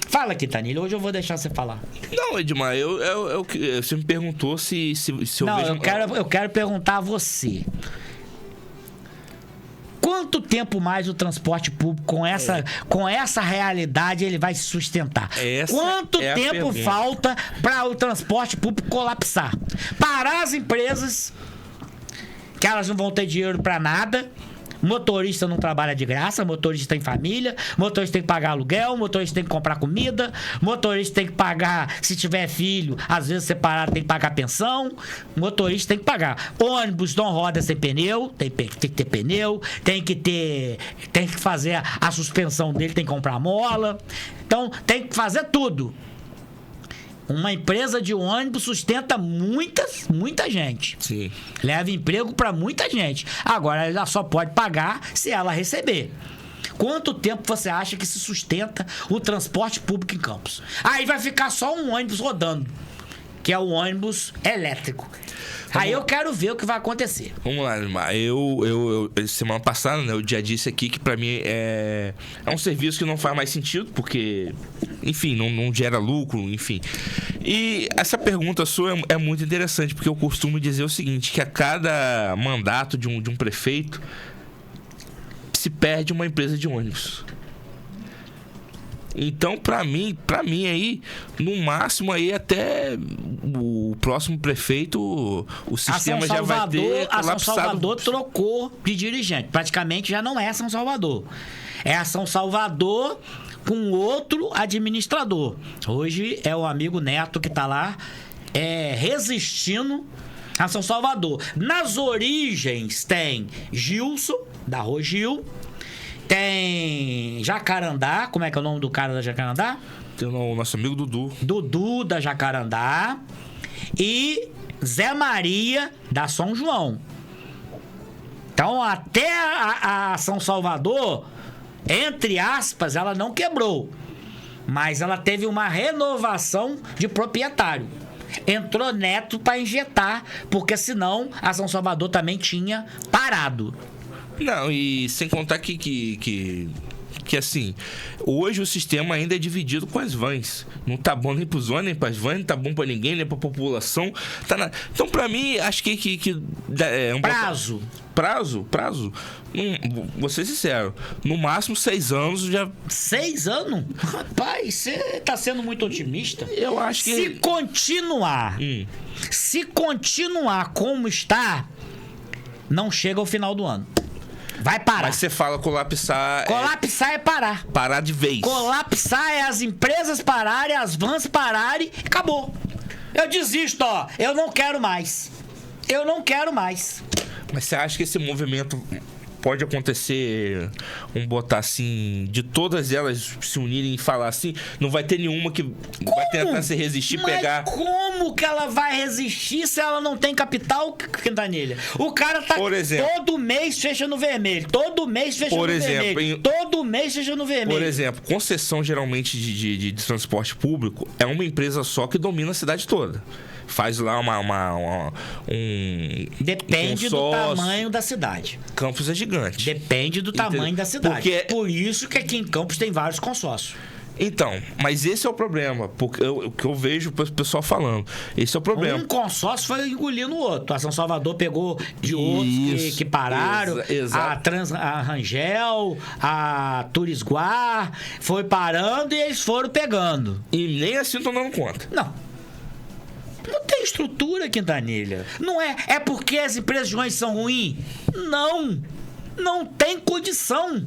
Fala, Quintanilha, hoje eu vou deixar você falar. Não, Edmar, você me perguntou se eu não, vejo... eu quero perguntar a você. Quanto tempo mais o transporte público com essa realidade ele vai se sustentar? Quanto tempo falta para o transporte público colapsar? Parar as empresas, que elas não vão ter dinheiro para nada. Motorista não trabalha de graça, motorista tem família, motorista tem que pagar aluguel, motorista tem que comprar comida, motorista tem que pagar, se tiver filho, às vezes separado tem que pagar pensão, motorista tem que pagar. Ônibus não roda sem pneu, tem que ter pneu, tem que fazer a suspensão dele, tem que comprar mola, então tem que fazer tudo. Uma empresa de ônibus sustenta muita gente. Sim. Leva emprego para muita gente. Agora, ela só pode pagar se ela receber. Quanto tempo você acha que se sustenta o transporte público em Campos? Aí vai ficar só um ônibus rodando, que é o ônibus elétrico. Aí eu quero ver o que vai acontecer. Vamos lá, Edmar. Eu semana passada, né, eu já disse aqui que pra mim é um serviço que não faz mais sentido, porque, enfim, não gera lucro, enfim. E essa pergunta sua é muito interessante, porque eu costumo dizer o seguinte, que a cada mandato de um prefeito se perde uma empresa de ônibus. Então, pra mim aí, no máximo aí até o próximo prefeito, o sistema já vai ter colapsado. A São Salvador trocou de dirigente. Praticamente já não é São Salvador. É a São Salvador com outro administrador. Hoje é o amigo Neto que tá lá resistindo a São Salvador. Nas origens tem Gilson, da Rogil. Tem Jacarandá, como é que é o nome do cara da Jacarandá? Tem o nosso amigo Dudu. Dudu, da Jacarandá. E Zé Maria, da São João. Então, até a São Salvador, entre aspas, ela não quebrou. Mas ela teve uma renovação de proprietário. Entrou Neto para injetar, porque senão a São Salvador também tinha parado. Não, e sem contar que que assim, hoje o sistema ainda é dividido com as vans. Não tá bom nem pros ônibus, nem pras vans, não tá bom pra ninguém, nem pra população. Então, pra mim, acho que é um Prazo. Prazo? Vou ser sincero. No máximo 6 anos já... 6 anos? Rapaz, você tá sendo muito otimista. Eu acho que... Se continuar como está, não chega ao final do ano. Vai parar. Mas você fala colapsar... Colapsar é parar. Parar de vez. Colapsar é as empresas pararem, as vans pararem e acabou. Eu desisto, ó. Eu não quero mais. Mas você acha que esse movimento pode acontecer, vamos botar assim, de todas elas se unirem e falar assim, não vai ter nenhuma que vai tentar se resistir, pegar... Como que ela vai resistir se ela não tem capital, Quintanilha? O cara tá todo mês fecha no vermelho, todo mês fecha no vermelho, todo mês fecha no vermelho. Por exemplo, concessão geralmente de transporte público é uma empresa só que domina a cidade toda. Faz lá Depende do tamanho da cidade. Campos é gigante. Depende do tamanho da cidade. Por isso que aqui em Campos tem vários consórcios. Então, mas esse é o problema, porque o que eu vejo o pessoal falando. Esse é o problema. Um consórcio foi engolindo o outro. A São Salvador pegou de outros que pararam. A Rangel, a Turisguar, foi parando e eles foram pegando. E nem assim estão dando conta. Não tem estrutura, Quintanilha. Não é. É porque as empresas de ônibus são ruins? Não tem condição.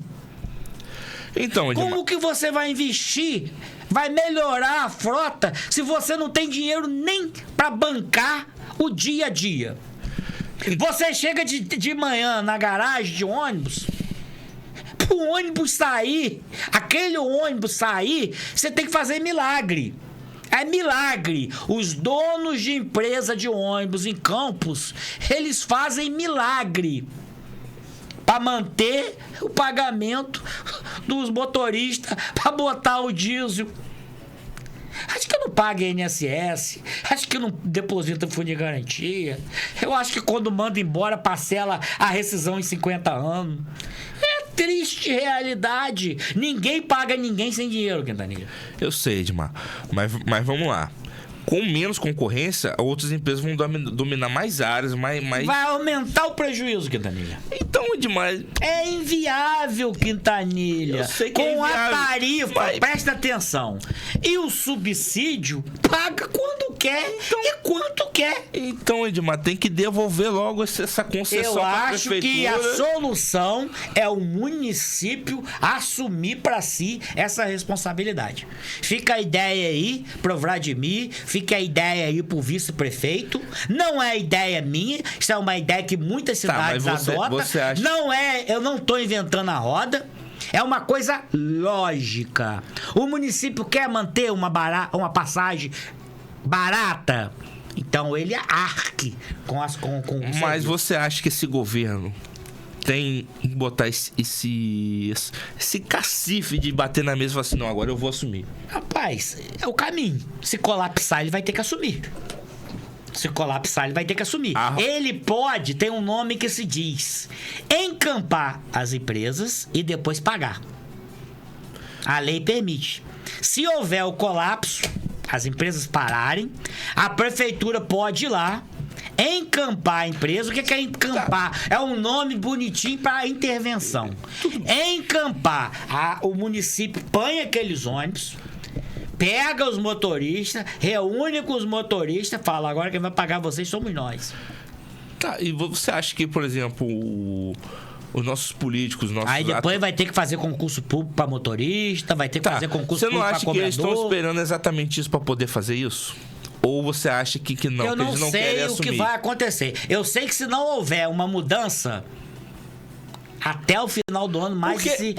Então, como que você vai investir, vai melhorar a frota, se você não tem dinheiro nem para bancar o dia a dia? Você chega de manhã na garagem de ônibus, pro ônibus sair, aquele ônibus sair, você tem que fazer milagre. É milagre. Os donos de empresa de ônibus em Campos, eles fazem milagre para manter o pagamento dos motoristas, para botar o diesel. Acho que não paga INSS, acho que não deposita fundo de garantia. Eu acho que quando manda embora, parcela a rescisão em 50 anos. É triste realidade. Ninguém paga ninguém sem dinheiro, Quintanilha. Eu sei, Edmar, mas vamos lá. Com menos concorrência, outras empresas vão dominar mais áreas, mais... Vai aumentar o prejuízo, Quintanilha. Então, Edmar... É inviável, Quintanilha. Eu sei que com é inviável. A tarifa, presta atenção. E o subsídio paga quando quer e quanto quer. Então, Edmar, tem que devolver logo essa concessão para a prefeitura. Eu acho que a solução é o município assumir para si essa responsabilidade. Fica a ideia aí pro Vladimir, fica a ideia aí pro vice-prefeito. Não é ideia minha, isso é uma ideia que muitas cidades adotam. Você acha... Não é, eu não tô inventando a roda. É uma coisa lógica. O município quer manter uma passagem barata, então ele arque com Mas você acha que esse governo tem que botar esse cacife de bater na mesa e falar assim, não, agora eu vou assumir? Rapaz, é o caminho. Se colapsar, ele vai ter que assumir. Ele pode ter um nome que se diz encampar as empresas e depois pagar. A lei permite. Se houver o colapso, as empresas pararem, a prefeitura pode ir lá encampar a empresa. O que é encampar? É um nome bonitinho para intervenção. Encampar. O município põe aqueles ônibus, pega os motoristas, reúne com os motoristas, fala, agora quem vai pagar vocês somos nós. Tá, e você acha que, por exemplo, os nossos políticos... Aí depois vai ter que fazer concurso público para motorista, vai ter que fazer concurso público para cobrador. Você não acha que eles estão esperando exatamente isso para poder fazer isso? Ou você acha que não, eu que eles não querem assumir? Eu não sei o que vai acontecer. Eu sei que se não houver uma mudança, até o final do ano, mais porque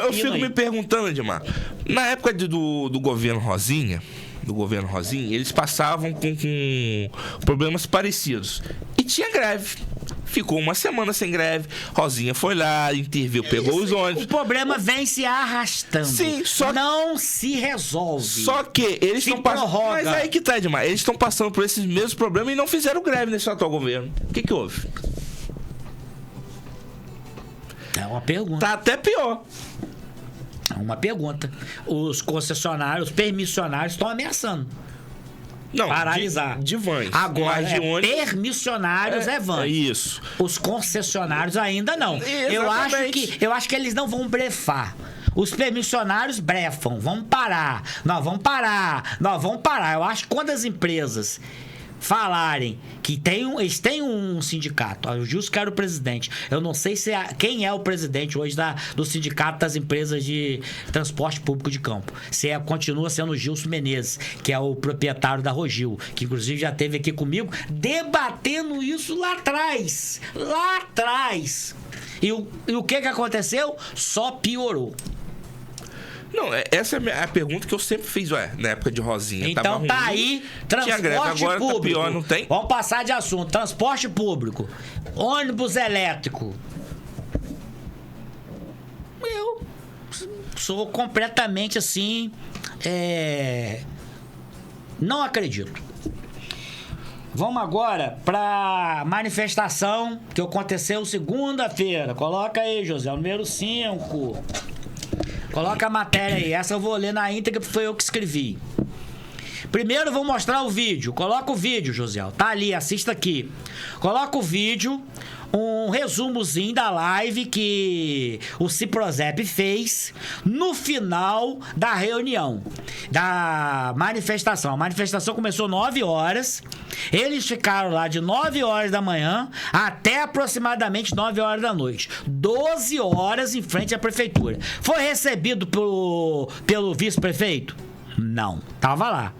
eu fico me perguntando, Edmar, na época do governo Rosinha, eles passavam com problemas parecidos. E tinha greve. Ficou uma semana sem greve. Rosinha foi lá, interviu, pegou os ônibus. O problema vem se arrastando. Sim, não se resolve. Só que eles estão passando... Mas aí que tá, Edmar. Eles estão passando por esses mesmos problemas e não fizeram greve nesse atual governo. O que houve? É uma pergunta. Tá até pior. Uma pergunta. Os concessionários, os permissionários estão ameaçando. Não, paralisar. De vans. Agora, mas de ônibus, permissionários é vans. Isso. Os concessionários ainda não. Exatamente. Eu acho que eles não vão brefar. Os permissionários brefam. Vamos parar. Nós vamos parar. Eu acho que quando as empresas falarem que eles têm um sindicato, o Gilson que era o presidente, eu não sei quem é o presidente hoje do sindicato das empresas de transporte público de campo, continua sendo o Gilson Menezes, que é o proprietário da Rogil, que inclusive já esteve aqui comigo debatendo isso lá atrás, e o que aconteceu? Só piorou. Não, essa é a pergunta que eu sempre fiz, na época de Rosinha. Então tá aí, transporte greve, agora público. Tá pior, não tem? Vamos passar de assunto. Transporte público. Ônibus elétrico. Eu sou completamente assim... Não acredito. Vamos agora pra manifestação que aconteceu segunda-feira. Coloca aí, José, o número 5. Coloca a matéria aí. Essa eu vou ler na íntegra, porque foi eu que escrevi. Primeiro eu vou mostrar o vídeo. Coloca o vídeo, José. Tá ali, assista aqui. Coloca o vídeo, um resumozinho da live que o Ciprozep fez no final da reunião, da manifestação. A manifestação começou 9 horas. Eles ficaram lá de 9 horas da manhã até aproximadamente 9 horas da noite. 12 horas em frente à prefeitura. Foi recebido pelo vice-prefeito? Não. Tava lá.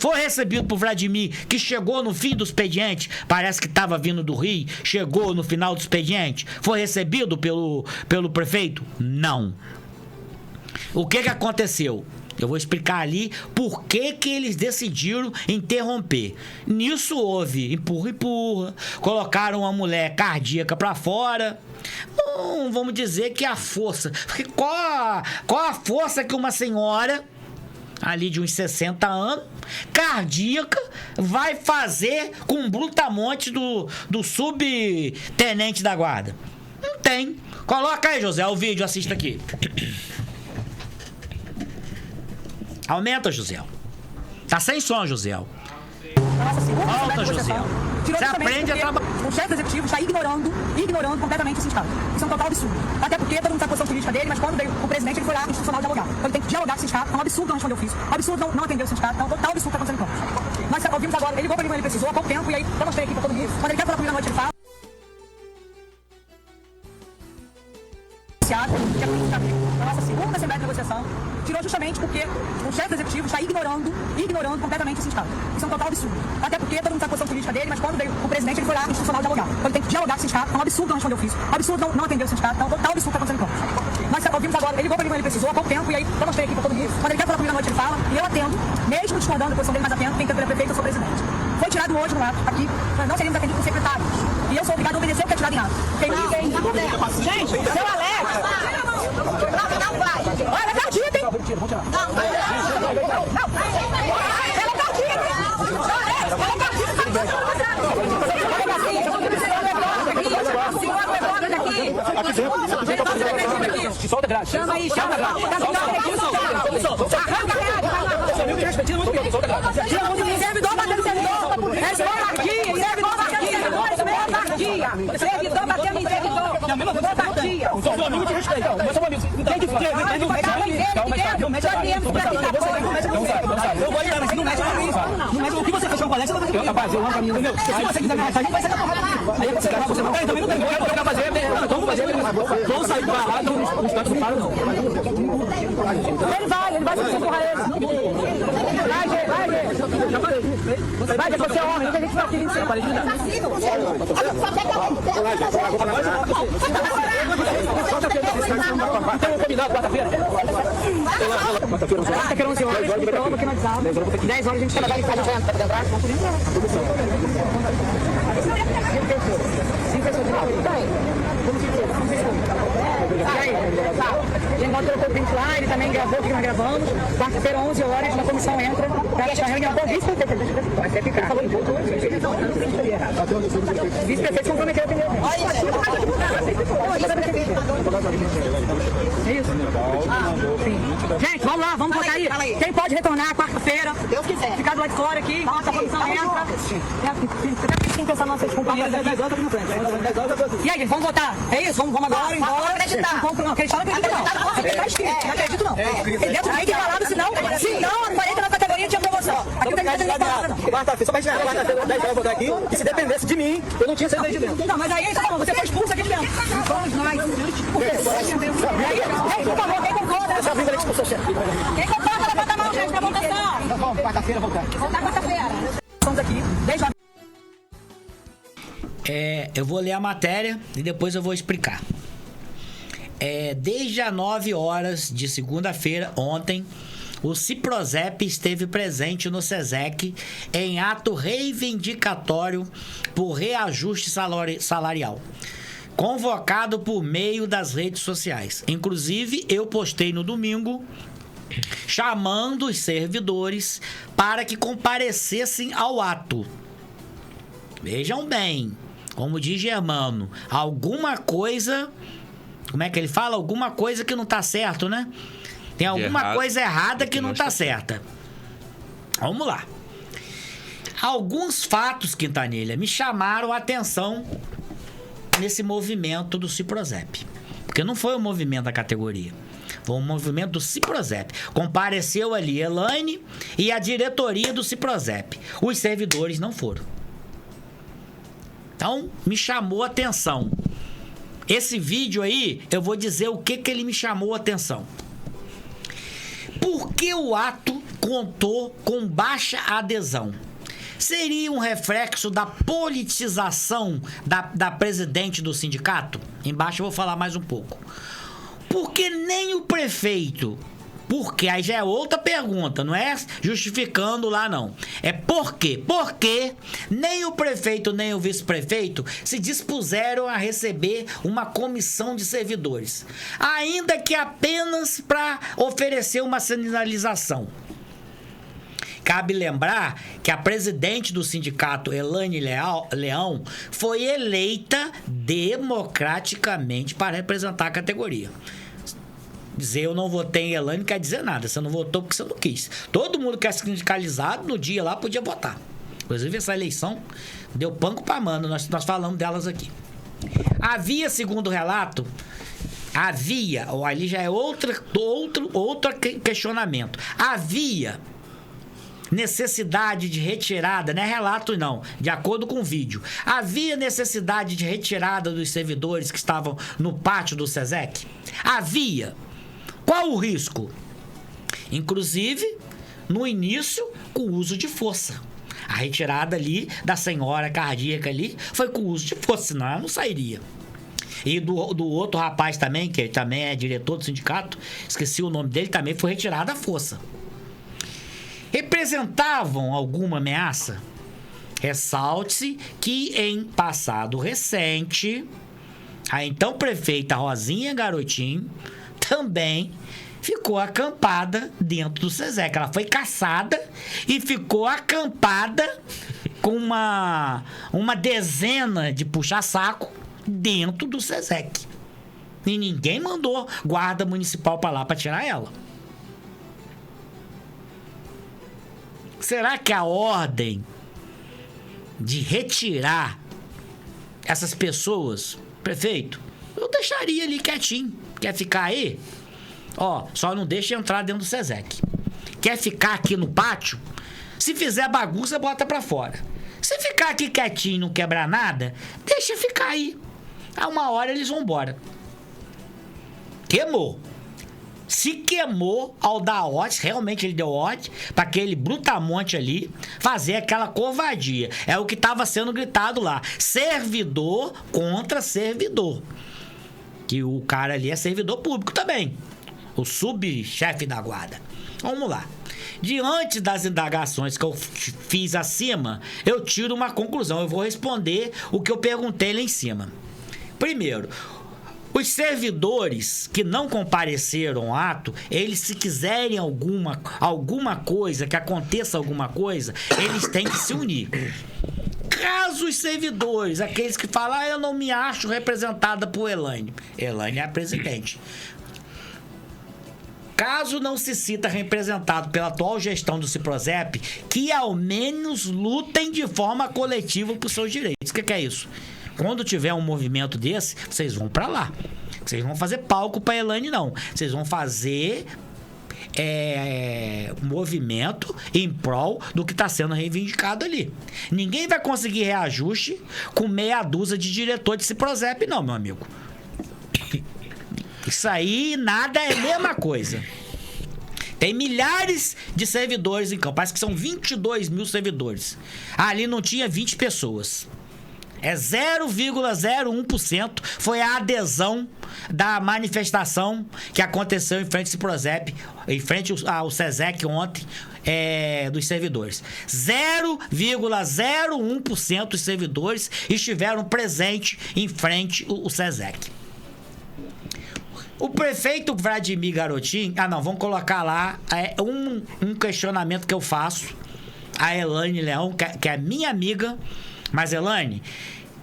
Foi recebido por Vladimir, que chegou no fim do expediente, parece que estava vindo do Rio, chegou no final do expediente. Foi recebido pelo prefeito? Não. O que aconteceu? Eu vou explicar ali por que eles decidiram interromper. Nisso houve empurra, colocaram uma mulher cardíaca para fora. Não, vamos dizer que a força... Qual a força que uma senhora... ali de uns 60 anos, cardíaca, vai fazer com um brutamonte do subtenente da guarda? Não tem. Coloca aí, José, o vídeo, assista aqui. Aumenta, José. Tá sem som, José. Volta, José. Você aprende a trabalhar. O chefe executivo está ignorando completamente o sindicato. Isso é um total absurdo. Até porque todo mundo sabe a posição política dele, mas quando veio o presidente, ele foi lá institucional dialogar. Então ele tem que dialogar com o sindicato. É um absurdo não responder o ofício. É um absurdo não atender o sindicato. É um total absurdo que está acontecendo em campo. Nós ouvimos agora, ele ligou para mim quando ele precisou, há pouco tempo, e aí eu mostrei aqui para todo mundo. Quando ele quer falar comigo à noite, ele fala. Na nossa segunda Assembleia de Negociação, tirou justamente porque o chefe executivo está ignorando completamente o sindicato. Isso é um total absurdo. Até porque todo mundo sabe a posição política dele, mas quando veio o presidente, ele foi lá institucional dialogar. Então ele tem que dialogar com o sindicato. É um absurdo não responder o ofício. É um absurdo não atender o sindicato. É um total absurdo que está acontecendo em campo. Nós ouvimos agora, ele ligou para mim quando ele precisou, há pouco tempo, e aí eu mostrei aqui para todo mundo. Quando ele quer falar comigo à noite, ele fala, e eu atendo, mesmo discordando da posição dele mais atento, quem tem prefeito, eu sou presidente. Foi tirado hoje no ato, aqui, nós não seríamos atendidos por secretários. E eu sou obrigado a obedecer o que é tirado em ato. Gente, seu Alex! Não vai! Olha, acredita, hein? Ela acredita! Chama aí, chama! Servidor batendo servidor! Servidor batendo em servidor! Covardia! Eu sou seu amigo de respeito. Eu sou amigo. Tem que fazer. Eu vou entrar, mas não mexe comigo. Não mexe o que você fez com o colega, você vai fazer. Rapaz, eu amo a minha. Se você quiser me arrastar, a gente vai sair da porrada. Aí você vai você não tem, também não tem. Eu quero fazer. Vamos fazer. Vamos sair pra lá, os cantos não param, não. Ele vai se empurrar ele. Vai, você é homem, a gente vai aqui em cima. Tem um combinado quarta-feira? Quarta-feira, 11 horas, a gente prova aqui no WhatsApp. 10 horas a gente trabalha em casa. Pode entrar? Pode entrar. Gengal colocou o print lá, ele também gravou o que nós gravamos. Quarta-feira, 11 horas, uma comissão entra para a reunião com o vice-prefeito. Vai ser ficar. Vice-prefeito se comprometeu a atender. É isso? Sim. Gente, vamos lá, vamos votar aí. Quem pode retornar quarta-feira? Deus quiser. Ficar do lado de fora aqui, enquanto a comissão entra. Tem que pensar nossas companhias aqui. E aí, gente, vamos votar? É isso? Vamos agora, embora. Não acreditar. Não acreditar, não acredito não. Aqui tá escrito, não acredito não. Dentro aí que falado, senão a 40 na categoria tinha promoção. Aqui não tem nada. Quarta-feira, só pra gente quarta-feira, 10 horas votar aqui, e se dependesse de mim, eu não tinha saído daí de dentro. Não, mas aí, você foi expulso aqui de dentro. Vamos nós. Por quê? E aí, por favor, quem concorda? Essa briga que expulsou o chefe. Quem concorda, levanta a mão, gente, pra votação. Vamos, quarta-feira, voltar. Voltar quarta-feira. Estamos aqui, desde a... Eu vou ler a matéria e depois eu vou explicar. Desde as 9 horas de segunda-feira, ontem, o Ciprozep esteve presente no SESEC em ato reivindicatório por reajuste salarial, convocado por meio das redes sociais. Inclusive, eu postei no domingo chamando os servidores para que comparecessem ao ato. Vejam bem, como diz Germano, alguma coisa... Como é que ele fala? Alguma coisa que não tá certo, né? Tem alguma coisa errada que não tá certa. Vamos lá. Alguns fatos, Quintanilha, me chamaram a atenção nesse movimento do Ciprozep. Porque não foi um movimento da categoria. Foi um movimento do Ciprozep. Compareceu ali Elaine e a diretoria do Ciprozep. Os servidores não foram. Então, me chamou a atenção. Esse vídeo aí, eu vou dizer o que ele me chamou a atenção. Por que o ato contou com baixa adesão? Seria um reflexo da politização da presidente do sindicato? Embaixo eu vou falar mais um pouco. Porque nem o prefeito... Porque aí já é outra pergunta, não é justificando lá não. É por quê? Porque nem o prefeito nem o vice-prefeito se dispuseram a receber uma comissão de servidores. Ainda que apenas para oferecer uma sinalização. Cabe lembrar que a presidente do sindicato, Elaine Leão, foi eleita democraticamente para representar a categoria. Dizer eu não votei em Elaine não quer dizer nada. Você não votou porque você não quis. Todo mundo que é sindicalizado no dia lá podia votar. Inclusive essa eleição deu panco pra mano. Nós falamos delas aqui. Havia, segundo o relato, ali já é outro questionamento. Havia necessidade de retirada, não é relato não, de acordo com o vídeo. Havia necessidade de retirada dos servidores que estavam no pátio do SESEC? Havia. Qual o risco? Inclusive, no início, com o uso de força. A retirada ali da senhora cardíaca ali foi com o uso de força, senão ela não sairia. E do outro rapaz também, que também é diretor do sindicato, esqueci o nome dele, também foi retirada à força. Representavam alguma ameaça? Ressalte-se que em passado recente, a então prefeita Rosinha Garotinho também ficou acampada dentro do SESEC. Ela foi caçada e ficou acampada com uma dezena de puxa-saco dentro do SESEC. E ninguém mandou guarda municipal para lá para tirar ela. Será que a ordem de retirar essas pessoas, prefeito, eu deixaria ali quietinho. Quer ficar aí? Só não deixa entrar dentro do SESEC. Quer ficar aqui no pátio? Se fizer bagunça, bota pra fora. Se ficar aqui quietinho e não quebrar nada, deixa ficar aí. A uma hora eles vão embora. Queimou. Se queimou ao dar ordem, realmente ele deu ordem para aquele brutamonte ali fazer aquela covardia. É o que estava sendo gritado lá. Servidor contra servidor. Que o cara ali é servidor público também. O subchefe da guarda. Vamos lá. Diante das indagações que eu fiz acima, eu tiro uma conclusão. Eu vou responder o que eu perguntei lá em cima. Primeiro, os servidores que não compareceram ao ato, eles se quiserem alguma coisa, que aconteça alguma coisa, eles têm que se unir. Caso os servidores, aqueles que falam, eu não me acho representada por Elaine. Elaine é a presidente. Caso não se sinta representado pela atual gestão do Ciprozep, que ao menos lutem de forma coletiva por seus direitos. O que é isso? Quando tiver um movimento desse, vocês vão pra lá. Vocês vão fazer palco pra Elaine, não. Vocês vão fazer movimento em prol do que está sendo reivindicado ali. Ninguém vai conseguir reajuste com meia dúzia de diretor de Ciprozep, não, meu amigo. Isso aí, nada é a mesma coisa. Tem milhares de servidores em campo. Parece que são 22 mil servidores. Ali não tinha 20 pessoas. É 0,01% foi a adesão da manifestação que aconteceu em frente ao Ciprozep, em frente ao SESEC ontem, dos servidores. 0,01% dos servidores estiveram presentes em frente ao SESEC. O prefeito Vladimir Garotin... vamos colocar lá um questionamento que eu faço a Elaine Leão, que é minha amiga. Mas, Elaine,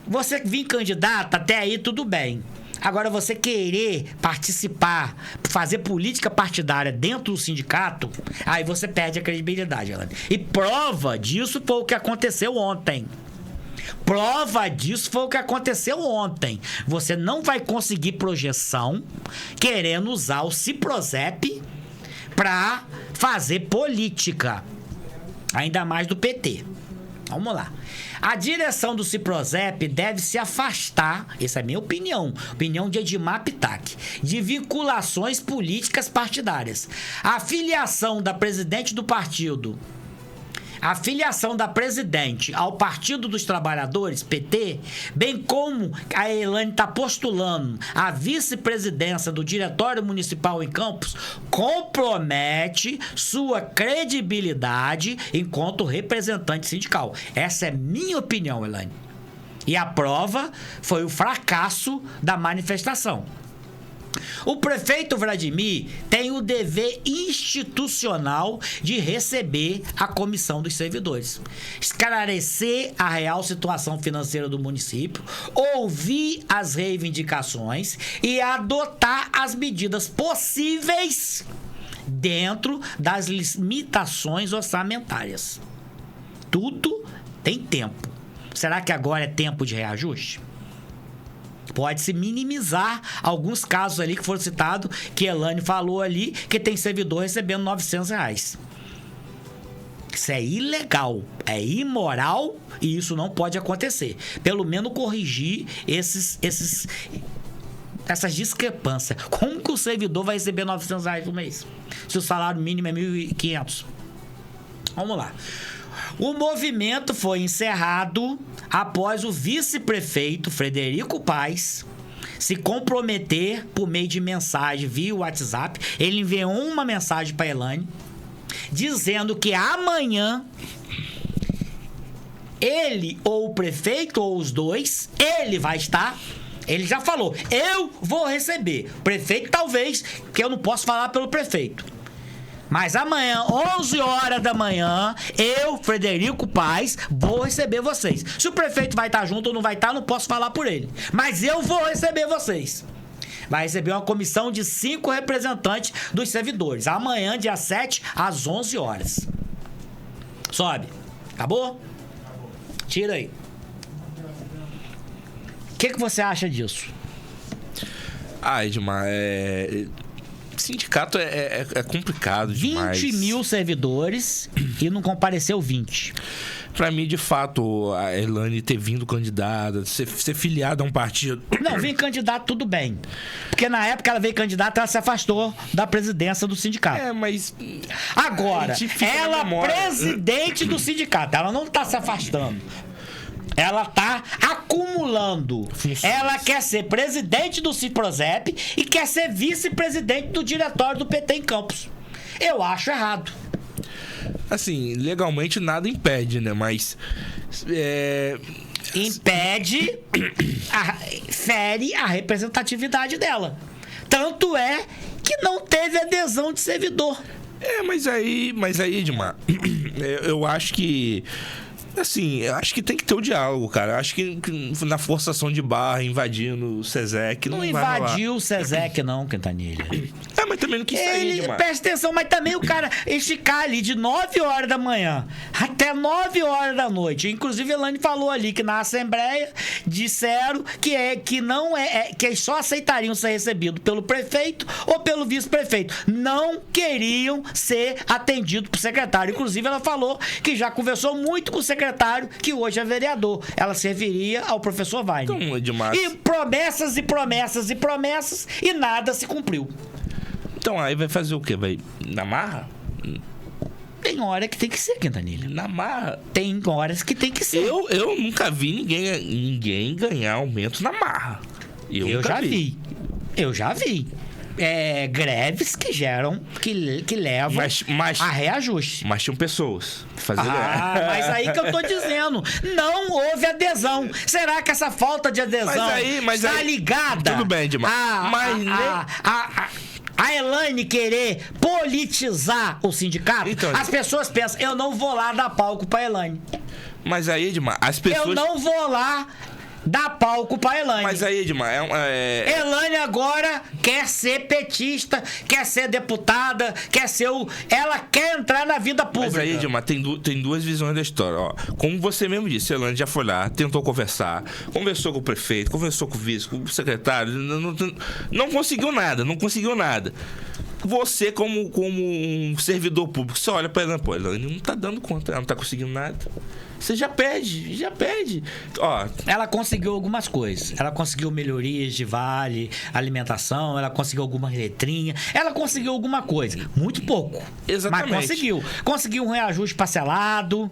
você vir candidata, até aí tudo bem. Agora, você querer participar, fazer política partidária dentro do sindicato, aí você perde a credibilidade, Elaine. E prova disso foi o que aconteceu ontem. Você não vai conseguir projeção querendo usar o Ciprozep para fazer política. Ainda mais do PT. Vamos lá. A direção do Ciprozep deve se afastar, essa é a minha opinião de Edmar Pitac, de vinculações políticas partidárias. A filiação da presidente do partido, ao Partido dos Trabalhadores, PT, bem como a Elaine está postulando a vice-presidência do Diretório Municipal em Campos, compromete sua credibilidade enquanto representante sindical. Essa é minha opinião, Elaine. E a prova foi o fracasso da manifestação. O prefeito Vladimir tem o dever institucional de receber a comissão dos servidores, esclarecer a real situação financeira do município, ouvir as reivindicações e adotar as medidas possíveis dentro das limitações orçamentárias. Tudo tem tempo. Será que agora é tempo de reajuste? Pode-se minimizar alguns casos ali que foram citados, que Elaine falou ali, que tem servidor recebendo R$900. Isso é ilegal, é imoral e isso não pode acontecer. Pelo menos corrigir essas discrepâncias. Como que o servidor vai receber R$900 por mês? Se o salário mínimo é R$1.500. Vamos lá. O movimento foi encerrado após o vice-prefeito Frederico Paes se comprometer por meio de mensagem via WhatsApp. Ele enviou uma mensagem para Elaine dizendo que amanhã ele ou o prefeito ou os dois, ele vai estar. Ele já falou, eu vou receber. Prefeito talvez, que eu não posso falar pelo prefeito. Mas amanhã, 11 horas da manhã, eu, Frederico Paes, vou receber vocês. Se o prefeito vai estar junto ou não vai estar, não posso falar por ele. Mas eu vou receber vocês. Vai receber uma comissão de 5 representantes dos servidores. Amanhã, dia 7, às 11 horas. Sobe. Acabou? Tira aí. O que você acha disso? Edmar, sindicato é complicado demais. 20 mil servidores e não compareceu 20. Pra mim, de fato, a Elaine ter vindo candidata, ser filiada a um partido... Não, vir candidata tudo bem. Porque na época ela veio candidata, ela se afastou da presidência do sindicato. Mas... Agora, ela presidente do sindicato, ela não tá se afastando. Ela tá acumulando. Ela quer ser presidente do Ciprozep e quer ser vice-presidente do diretório do PT em Campos. Eu acho errado. Assim, legalmente nada impede, né? Mas... Impede, fere a representatividade dela. Tanto é que não teve adesão de servidor. Mas aí, Edmar, eu acho que Assim, eu acho que tem que ter o diálogo, cara. Eu acho que na forçação de barra, invadindo o SESEC, não vai rolar. Invadiu o SESEC, não, Quintanilha. Mas também não quis sair demais. Presta atenção, mas também o cara ficar ali de 9 horas da manhã até 9 horas da noite. Inclusive, a Elaine falou ali que na Assembleia disseram que eles só aceitariam ser recebidos pelo prefeito ou pelo vice-prefeito. Não queriam ser atendidos por secretário. Inclusive, ela falou que já conversou muito com o secretário, que hoje é vereador. Ela se referia ao professor Wagner. Então, é demais. E promessas e promessas e promessas e nada se cumpriu. Então, aí vai fazer o quê? Vai na marra? Tem hora que tem que ser, Quintanilha. Na marra? Tem horas que tem que ser. Eu nunca vi ninguém ganhar aumento na marra. Eu já vi. Greves que geram, que levam a reajuste. Mas tinham pessoas fazendo. Mas aí que eu tô dizendo, não houve adesão. Será que essa falta de adesão está ligada? Tudo bem, Edmar. A Elaine querer politizar o sindicato? Então, as pessoas pensam, eu não vou lá dar palco pra Elaine. Mas aí, Edmar, as pessoas... Eu não vou lá dar palco pra Elaine. Mas aí, Edmar, Elaine agora quer ser petista, quer ser deputada, ela quer entrar na vida pública. Mas aí, Edmar, tem duas visões da história. Ó, como você mesmo disse, a Elaine já foi lá, tentou conversou com o prefeito, conversou com o vice, com o secretário, não conseguiu nada. Você, como um servidor público, você olha pra Elaine, Elaine não tá dando conta, ela não tá conseguindo nada. Você já pede. Ó, ela conseguiu algumas coisas. Ela conseguiu melhorias de vale, alimentação, ela conseguiu alguma letrinha, ela conseguiu alguma coisa. Muito pouco. Exatamente. Mas conseguiu. Conseguiu um reajuste parcelado.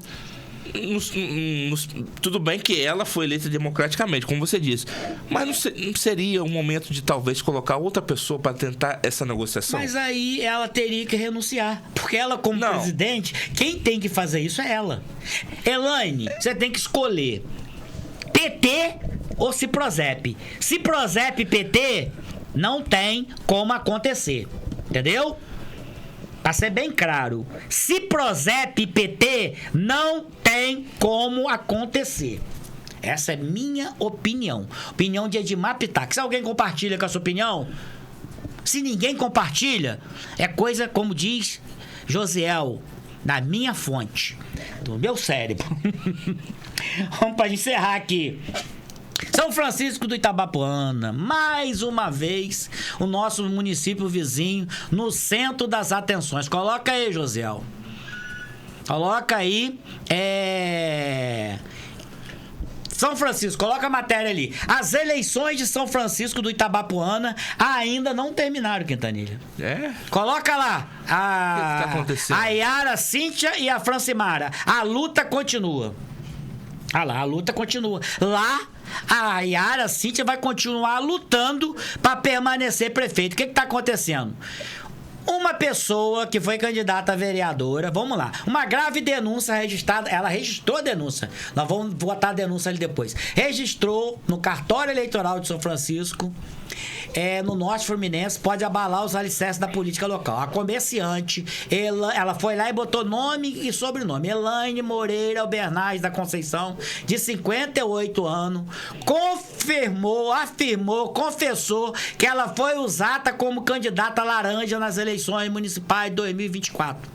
Tudo bem que ela foi eleita democraticamente, como você disse, mas não seria um momento de talvez colocar outra pessoa para tentar essa negociação? Mas aí ela teria que renunciar, porque ela como presidente, quem tem que fazer isso é ela. Elaine, você tem que escolher PT ou Ciprozep. Ciprozep e PT não tem como acontecer, entendeu? Pra ser bem claro, Ciprozep e PT não tem como acontecer. Essa é minha opinião. Opinião de Edmar Pitac. Se alguém compartilha com a sua opinião, se ninguém compartilha, é coisa, como diz Josiel, da minha fonte, do meu cérebro. Vamos para encerrar aqui. São Francisco do Itabapoana, mais uma vez, o nosso município vizinho no centro das atenções. Coloca aí, Josiel. Coloca aí, São Francisco, coloca a matéria ali. As eleições de São Francisco do Itabapoana ainda não terminaram, Quintanilha. Coloca lá. O que tá acontecendo? A Yara Cíntia e a Francimara. A luta continua. A luta continua. Lá, a Yara Cíntia vai continuar lutando para permanecer prefeito. O que está acontecendo? Uma pessoa que foi candidata a vereadora, vamos lá, uma grave denúncia registrada, ela registrou a denúncia, nós vamos botar a denúncia ali depois, registrou no cartório eleitoral de São Francisco, no Norte Fluminense, pode abalar os alicerces da política local. A comerciante, ela foi lá e botou nome e sobrenome, Elaine Moreira Albernaz da Conceição, de 58 anos, confessou que ela foi usada como candidata laranja nas eleições municipais de 2024.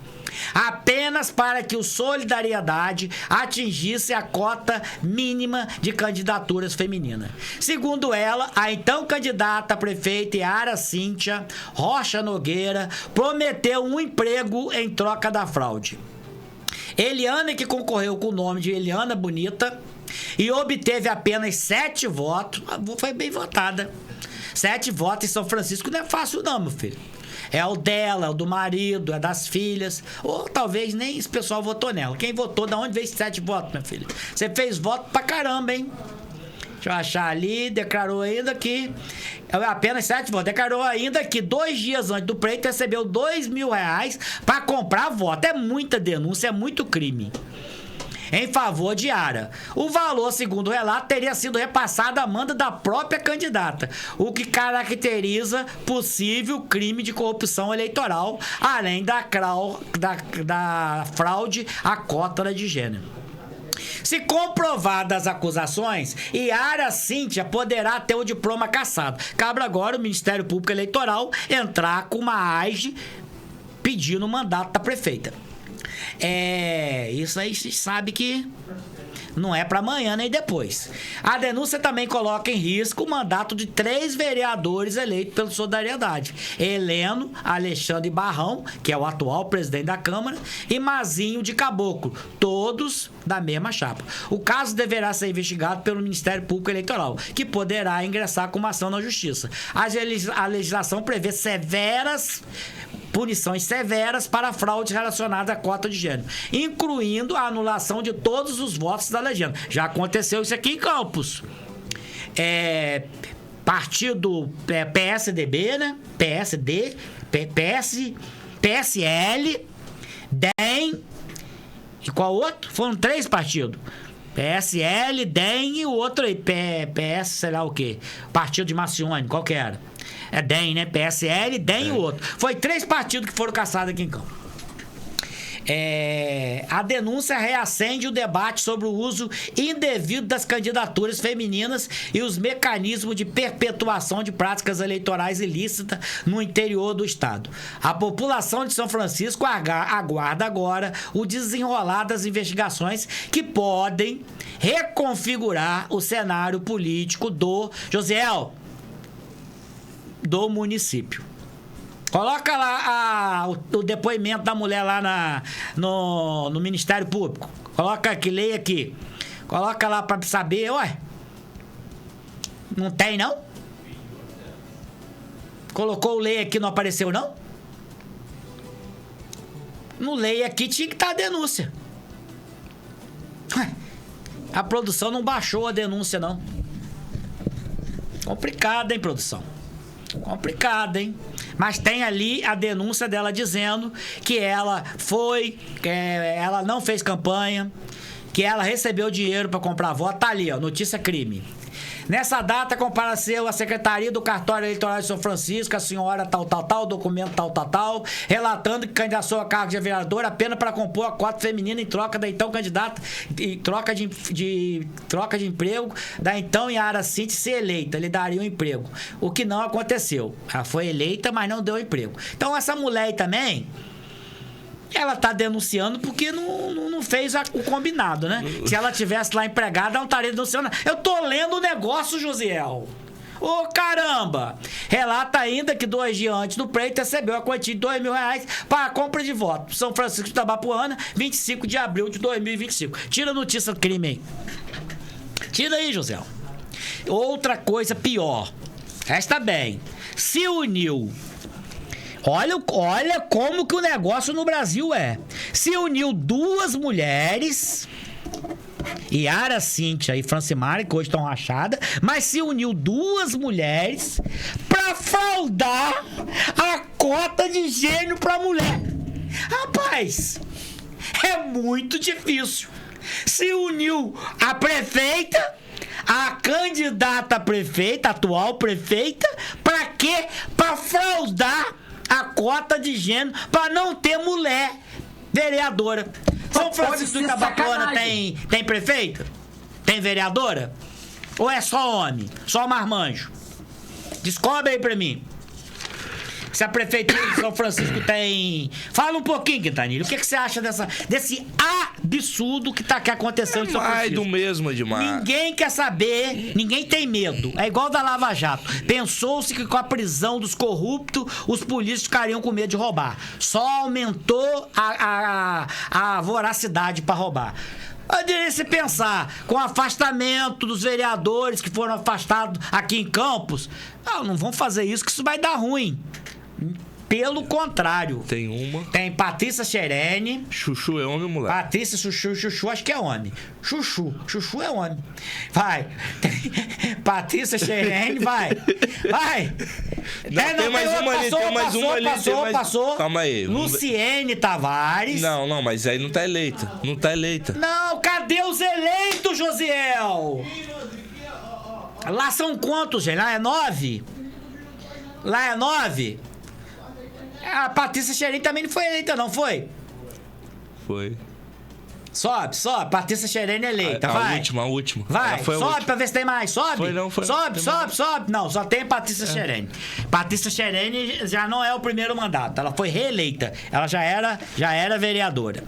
Apenas para que o Solidariedade atingisse a cota mínima de candidaturas femininas. Segundo ela, a então candidata a prefeita Yara Cíntia Rocha Nogueira prometeu um emprego em troca da fraude. Eliana, que concorreu com o nome de Eliana Bonita e obteve apenas 7 votos, foi bem votada. 7 votos em São Francisco não é fácil não, meu filho. É o dela, é o do marido, é das filhas. Ou talvez nem esse pessoal votou nela. Quem votou, da onde veio 7 votos, meu filho? Você fez voto pra caramba, hein? Deixa eu achar ali, declarou ainda que... Apenas 7 votos. Declarou ainda que 2 dias antes do pleito recebeu R$2.000 pra comprar voto. É muita denúncia, é muito crime. Em favor de Yara. O valor, segundo o relato, teria sido repassado à manda da própria candidata, o que caracteriza possível crime de corrupção eleitoral, além da fraude à cota de gênero. Se comprovadas as acusações, Yara Cíntia poderá ter o diploma cassado. Cabe agora o Ministério Público Eleitoral entrar com uma AIGE pedindo o mandato da prefeita. Isso aí se sabe que não é para amanhã nem depois. A denúncia também coloca em risco o mandato de 3 vereadores eleitos pelo Solidariedade: Heleno Alexandre Barrão, que é o atual presidente da Câmara, e Mazinho de Caboclo, todos da mesma chapa. O caso deverá ser investigado pelo Ministério Público Eleitoral, que poderá ingressar com uma ação na Justiça. A legislação prevê punições severas para fraudes relacionadas à cota de gênero, incluindo a anulação de todos os votos da legenda. Já aconteceu isso aqui em Campos. Partido PSDB, né? PSD, PSL, DEM e qual outro? Foram 3 partidos. PSL, DEM e o outro aí, PS, sei lá o quê. Partido de Marcione, qual que era? É DEM, né? PSL, DEM e o outro. Foi 3 partidos que foram caçados aqui em Campo. A denúncia reacende o debate sobre o uso indevido das candidaturas femininas e os mecanismos de perpetuação de práticas eleitorais ilícitas no interior do estado. A população de São Francisco aguarda agora o desenrolar das investigações que podem reconfigurar o cenário político do município. Coloca lá o depoimento da mulher lá no Ministério Público. Coloca aqui, leia aqui. Coloca lá pra saber, não tem, não? Colocou o leia aqui, não apareceu, não? No leia aqui tinha que estar a denúncia. A produção não baixou a denúncia, não. Complicado, hein, produção? Complicado, hein? Mas tem ali a denúncia dela dizendo que ela ela não fez campanha, que ela recebeu dinheiro para comprar voto. Tá ali, notícia crime. Nessa data, compareceu a Secretaria do Cartório Eleitoral de São Francisco, a senhora tal, documento tal, relatando que candidatou a cargo de vereadora apenas para compor a cota feminina em troca da então candidata, em troca de emprego da então Yara Cíntia ser eleita. Lhe daria um emprego. O que não aconteceu. Ela foi eleita, mas não deu emprego. Então, essa mulher aí também, ela tá denunciando porque não fez o combinado, né? Se ela tivesse lá empregada, ela não estaria denunciando. Eu tô lendo o negócio, Josiel. Ô, caramba! Relata ainda que 2 dias antes do pleito recebeu a quantia de R$2.000 para a compra de voto. São Francisco de Itabapoana, 25 de abril de 2025. Tira a notícia do crime aí. Tira aí, Josiel. Outra coisa pior. Resta bem. Se uniu. Olha como que o negócio no Brasil é. Se uniu 2 mulheres, Yara Cíntia e Francimara, que hoje estão rachadas, mas se uniu 2 mulheres pra fraudar a cota de gênero pra mulher. Rapaz, é muito difícil. Se uniu a prefeita, a candidata a prefeita, a atual prefeita, pra quê? Pra fraudar a cota de gênero para não ter mulher vereadora. São Francisco de Itabapoana tem prefeita? Tem vereadora? Ou é só homem? Só marmanjo? Descobre aí pra mim. Se a prefeitura de São Francisco tem... Fala um pouquinho, Quintanilha. O que você acha desse absurdo que aconteceu em São Francisco? Mais do mesmo, Edmar. Ninguém quer saber, ninguém tem medo. É igual da Lava Jato. Pensou-se que com a prisão dos corruptos, os polícias ficariam com medo de roubar. Só aumentou a voracidade para roubar. Poderia se pensar, com o afastamento dos vereadores que foram afastados aqui em Campos, não vão fazer isso, que isso vai dar ruim. Pelo contrário. Tem Patrícia Xerene. Chuchu é homem ou mulher? Patrícia, Chuchu acho que é homem. Chuchu é homem. Vai. Patrícia Xerene, vai. Tem mais uma ali, tem mais uma ali. Passou. Calma aí. Luciene Tavares. Não, mas aí não tá eleita. Não, cadê os eleitos, Josiel? Lá são quantos, gente? Lá é 9? Lá é 9? A Patrícia Xerene também não foi eleita, não foi? Foi. Sobe. Patrícia Xerene eleita, A vai. última. Vai, Ela foi a sobe última. pra ver se tem mais. Sobe. Foi. Sobe. Não, só tem Patrícia Xerene. Patrícia Xerene já não é o primeiro mandato. Ela foi reeleita. Ela já era vereadora.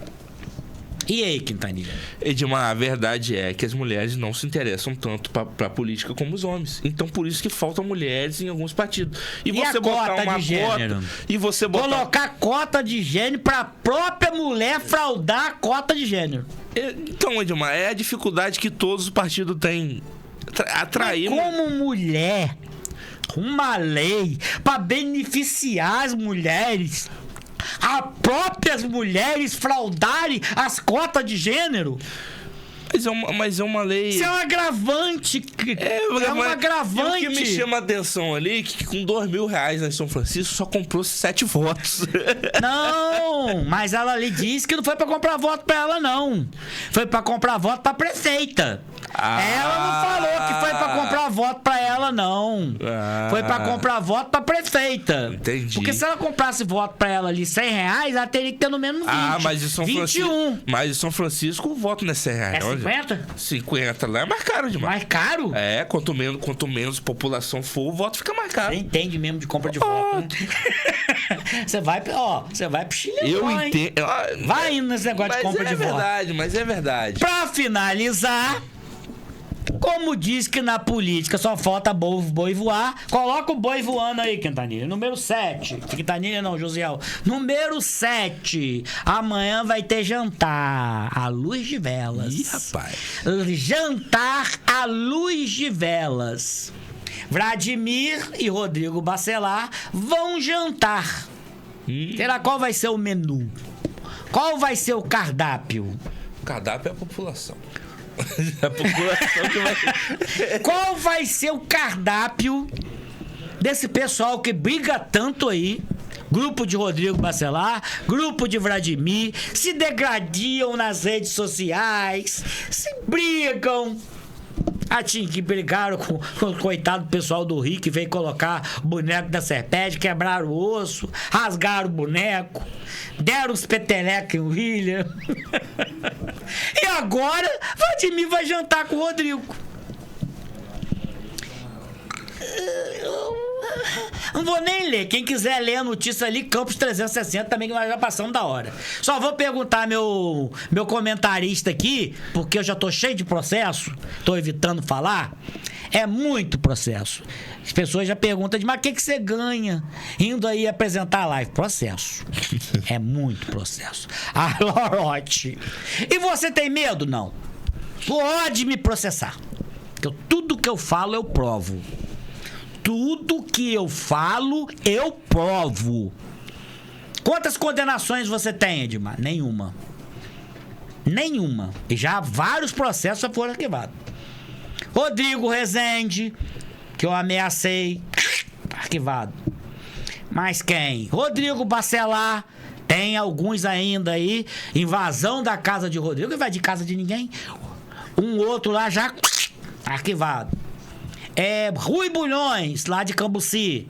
E aí, Quintanilha? Edmar, a verdade é que as mulheres não se interessam tanto pra política como os homens. Então, por isso que faltam mulheres em alguns partidos. E a cota de gênero? E você botar... Colocar cota de gênero pra própria mulher fraudar a cota de gênero. Então, Edmar, é a dificuldade que todos os partidos têm. Atrair... Mas como mulher, uma lei pra beneficiar as mulheres... As próprias mulheres fraudarem as cotas de gênero? Mas é uma lei... Isso é um agravante. É um agravante. E o que me chama a atenção ali, que com R$2.000 na São Francisco só comprou 7 votos. Não, mas ela lhe disse que não foi pra comprar voto pra ela, não. Foi pra comprar voto pra prefeita. Ela não falou que foi pra comprar voto pra ela, não. Foi pra comprar voto pra prefeita. Entendi. Porque se ela comprasse voto pra ela ali R$100, ela teria que ter no menos 20. Mas em São 21. Francisco... Mas em São Francisco o voto não é R$100. É 50? 50. Lá é mais caro demais. Mais caro? É, quanto menos população for, o voto fica mais caro. Você entende mesmo de compra de voto, né? Você vai pro Chile. Eu entendo. Vai indo nesse negócio de compra de voto. Mas é verdade. Pra finalizar, como diz que na política só falta boi voar, coloca o boi voando aí, Quintanilha. Número 7. Quintanilha não, Josiel. Número 7. Amanhã vai ter jantar à luz de velas. Ih, rapaz. Jantar à luz de velas. Vladimir e Rodrigo Bacelar vão jantar. Será qual vai ser o menu? Qual vai ser o cardápio? O cardápio é a população. A população que vai... Qual vai ser o cardápio desse pessoal que briga tanto aí? Grupo de Rodrigo Bacelar, grupo de Vladimir, se degradiam nas redes sociais, se brigam. Que brigaram com o coitado pessoal do Rio, que veio colocar o boneco da Serpente, quebraram o osso, rasgaram o boneco, deram os petelecos em William. E agora, Vladimir vai jantar com o Rodrigo. Não vou nem ler. Quem quiser ler a notícia ali, Campos 360 também, que nós já passamos da hora. Só vou perguntar meu comentarista aqui, porque eu já tô cheio de processo, tô evitando falar. É muito processo. As pessoas já perguntam, mas o que você ganha indo aí apresentar a live? Processo. É muito processo. A lorote. E você tem medo? Não. Pode me processar. Porque tudo que eu falo, eu provo. Tudo que eu falo, eu provo. Quantas condenações você tem, Edmar? Nenhuma. E já vários processos já foram arquivados. Rodrigo Rezende, que eu ameacei, arquivado. Mas quem? Rodrigo Bacelar, tem alguns ainda aí. Invasão da casa de Rodrigo, não vai de casa de ninguém. Um outro lá já arquivado. Rui Bulhões, lá de Cambuci.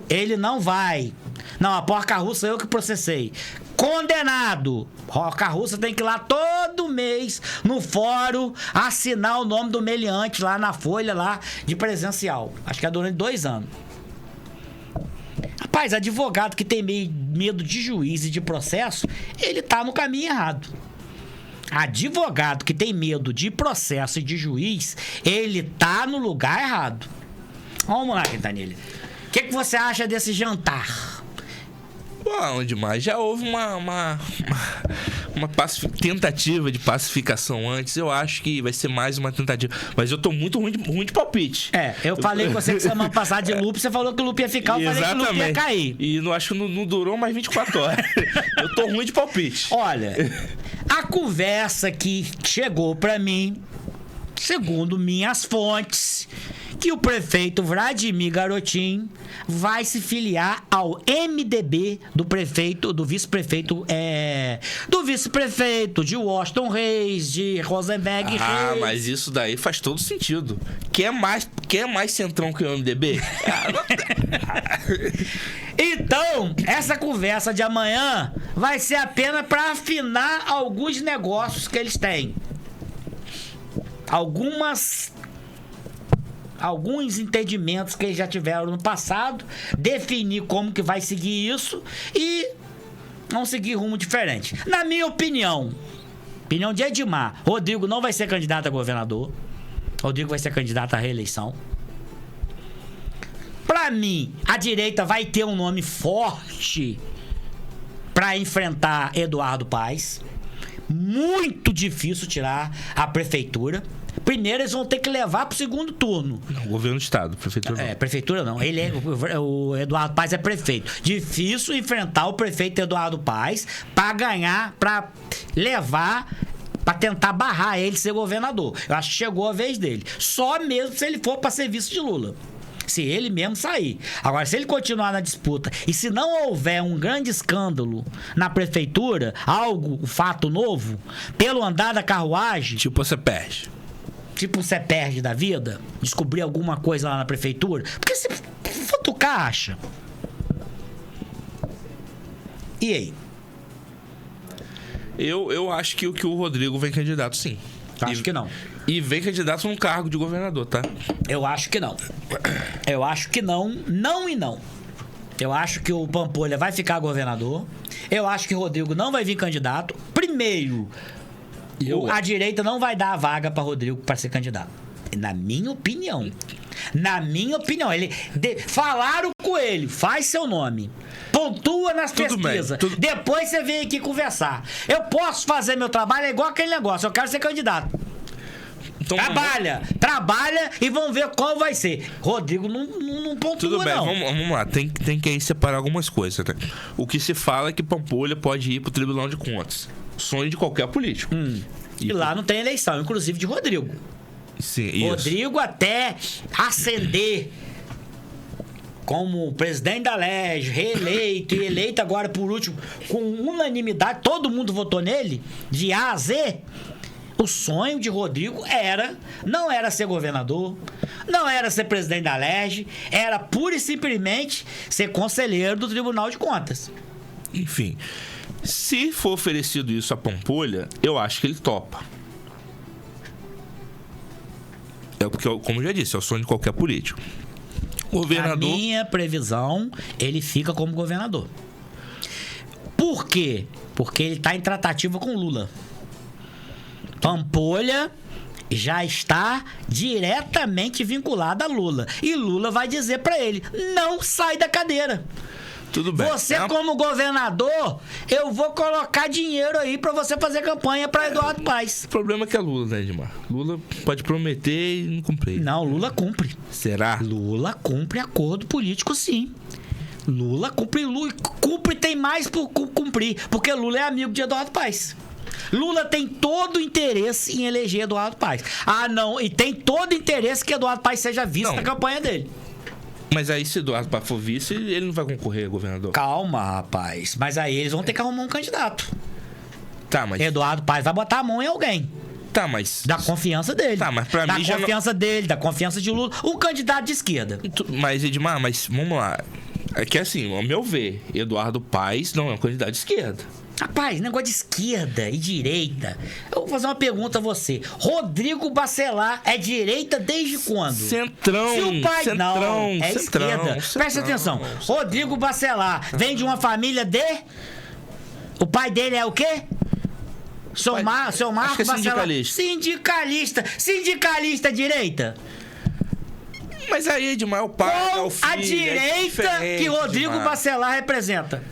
Ele não vai. Não, a porca-russa eu que processei. Condenado. Porca-russa tem que ir lá todo mês no fórum assinar o nome do meliante lá na folha lá de presencial. Acho que é durante 2 anos. Rapaz, advogado que tem medo de juiz e de processo, ele tá no caminho errado. Advogado que tem medo de processo e de juiz, ele tá no lugar errado. Vamos lá, Quintanilha. O que você acha desse jantar? Bom, demais. Já houve uma tentativa de pacificação antes. Eu acho que vai ser mais uma tentativa. Mas eu tô muito ruim de palpite. Eu falei com você que semana passada de Lupe, você falou que o Lupe ia ficar, eu falei que o Lupe ia cair. E não, acho que não durou mais 24 horas. Eu tô ruim de palpite. Olha, a conversa que chegou pra mim, segundo minhas fontes, que o prefeito Vladimir Garotin vai se filiar ao MDB do vice-prefeito de Washington Reis, de Rosenberg Reis. Mas isso daí faz todo sentido. Quer mais centrão que o MDB? Então, essa conversa de amanhã vai ser apenas para afinar alguns negócios que eles têm. Alguns entendimentos que eles já tiveram no passado, definir como que vai seguir isso e não seguir rumo diferente. Na minha opinião de Edmar, Rodrigo não vai ser candidato a governador. Rodrigo vai ser candidato à reeleição. Pra mim, a direita vai ter um nome forte pra enfrentar Eduardo Paes. Muito difícil tirar a prefeitura. Primeiro eles vão ter que levar pro segundo turno. Não, governo do estado, prefeitura não. Prefeitura não. O Eduardo Paes é prefeito. Difícil enfrentar o prefeito Eduardo Paes pra ganhar, pra levar, pra tentar barrar ele ser governador. Eu acho que chegou a vez dele. Só mesmo se ele for pra serviço de Lula. Se ele mesmo sair. Agora, se ele continuar na disputa e se não houver um grande escândalo na prefeitura, um fato novo, pelo andar da carruagem... Tipo você perde. Tipo você perde da vida, descobrir alguma coisa lá na prefeitura, porque se futucar, acha. E aí? Eu acho que o Rodrigo vem candidato, sim. Acho que não. E vem candidato num cargo de governador, tá? Eu acho que não. Eu acho que não. Não e não. Eu acho que o Pampolha vai ficar governador. Eu acho que o Rodrigo não vai vir candidato. Primeiro, a direita não vai dar a vaga para Rodrigo para ser candidato. Na minha opinião. Falaram com ele, faz seu nome. Pontua nas pesquisas. Depois você vem aqui conversar. Eu posso fazer meu trabalho, é igual aquele negócio. Eu quero ser candidato. Então, trabalha e vamos ver qual vai ser. Rodrigo não pontua, tudo bem, não. Vamos lá. Tem que aí separar algumas coisas, né? O que se fala é que Pampolha pode ir pro Tribunal de Contas. Sonho de qualquer político. E lá não tem eleição, inclusive de Rodrigo. Sim, isso. Rodrigo até ascender como presidente da LERJ, reeleito e eleito agora por último, com unanimidade, todo mundo votou nele, de A a Z. O sonho de Rodrigo não era ser governador, não era ser presidente da LERJ, era pura e simplesmente ser conselheiro do Tribunal de Contas. Enfim, se for oferecido isso a Pampolha, eu acho que ele topa. Porque, como eu já disse, é o sonho de qualquer político. Governador... Na minha previsão, ele fica como governador. Por quê? Porque ele está em tratativa com Lula. Pampolha já está diretamente vinculado a Lula. E Lula vai dizer para ele, não sai da cadeira. Tudo bem. Você, como governador, eu vou colocar dinheiro aí pra você fazer campanha pra Eduardo Paes. O problema é que é Lula, né, Edmar? Lula pode prometer e não cumprir. Não, Lula cumpre. Será? Lula cumpre acordo político, sim. Lula cumpre tem mais por cumprir, porque Lula é amigo de Eduardo Paes. Lula tem todo o interesse em eleger Eduardo Paes. Não, e tem todo o interesse que Eduardo Paes seja visto na campanha dele. Mas aí, se Eduardo Paes for vice, ele não vai concorrer a governador? Calma, rapaz. Mas aí eles vão ter que arrumar um candidato. Tá, mas... Eduardo Paes vai botar a mão em alguém. Tá, mas... Da confiança dele. Tá, mas pra mim já... Da confiança dele, da confiança de Lula. Um candidato de esquerda. Mas, Edmar, vamos lá. É que assim, ao meu ver, Eduardo Paes não é um candidato de esquerda. Rapaz, negócio de esquerda e direita. Eu vou fazer uma pergunta a você. Rodrigo Bacelar é direita desde quando? Centrão. Se o pai centrão, não, é esquerda. Presta atenção. Rodrigo Bacelar vem de uma família de... O pai dele é o quê? Seu Marco Bacelar. Sindicalista direita. Mas aí, Edmar, o pai, qual o filho, a direita que Rodrigo Bacelar representa?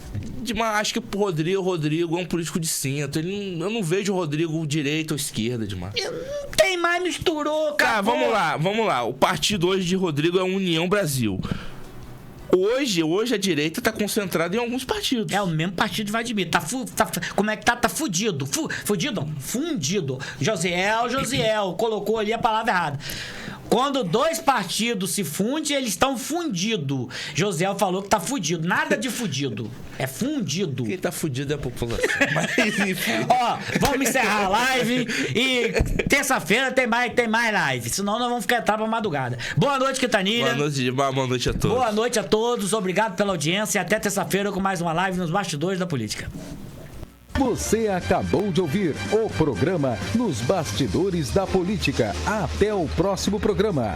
Acho que o Rodrigo é um político de centro. Eu não vejo o Rodrigo direita ou esquerda, Edmar. Não tem mais, misturou, cara. Tá, vamos lá. O partido hoje de Rodrigo é a União Brasil. Hoje a direita tá concentrada em alguns partidos. É o mesmo partido de Vladimir. Como é que tá? Tá fudido. Fudido não. Fundido. Josiel colocou ali a palavra errada. Quando dois partidos se fundem, eles estão fundidos. Josiel falou que tá fudido. Nada de fudido. É fundido. Quem tá fudido é a população. Mas, enfim. Ó, vamos encerrar a live e terça-feira tem mais live. Senão nós vamos ficar atrás pra madrugada. Boa noite, Quintanilha. Boa noite, Edmar. Boa noite a todos. Boa noite a todos. Obrigado pela audiência e até terça-feira com mais uma live nos bastidores da política. Você acabou de ouvir o programa Nos Bastidores da Política. Até o próximo programa.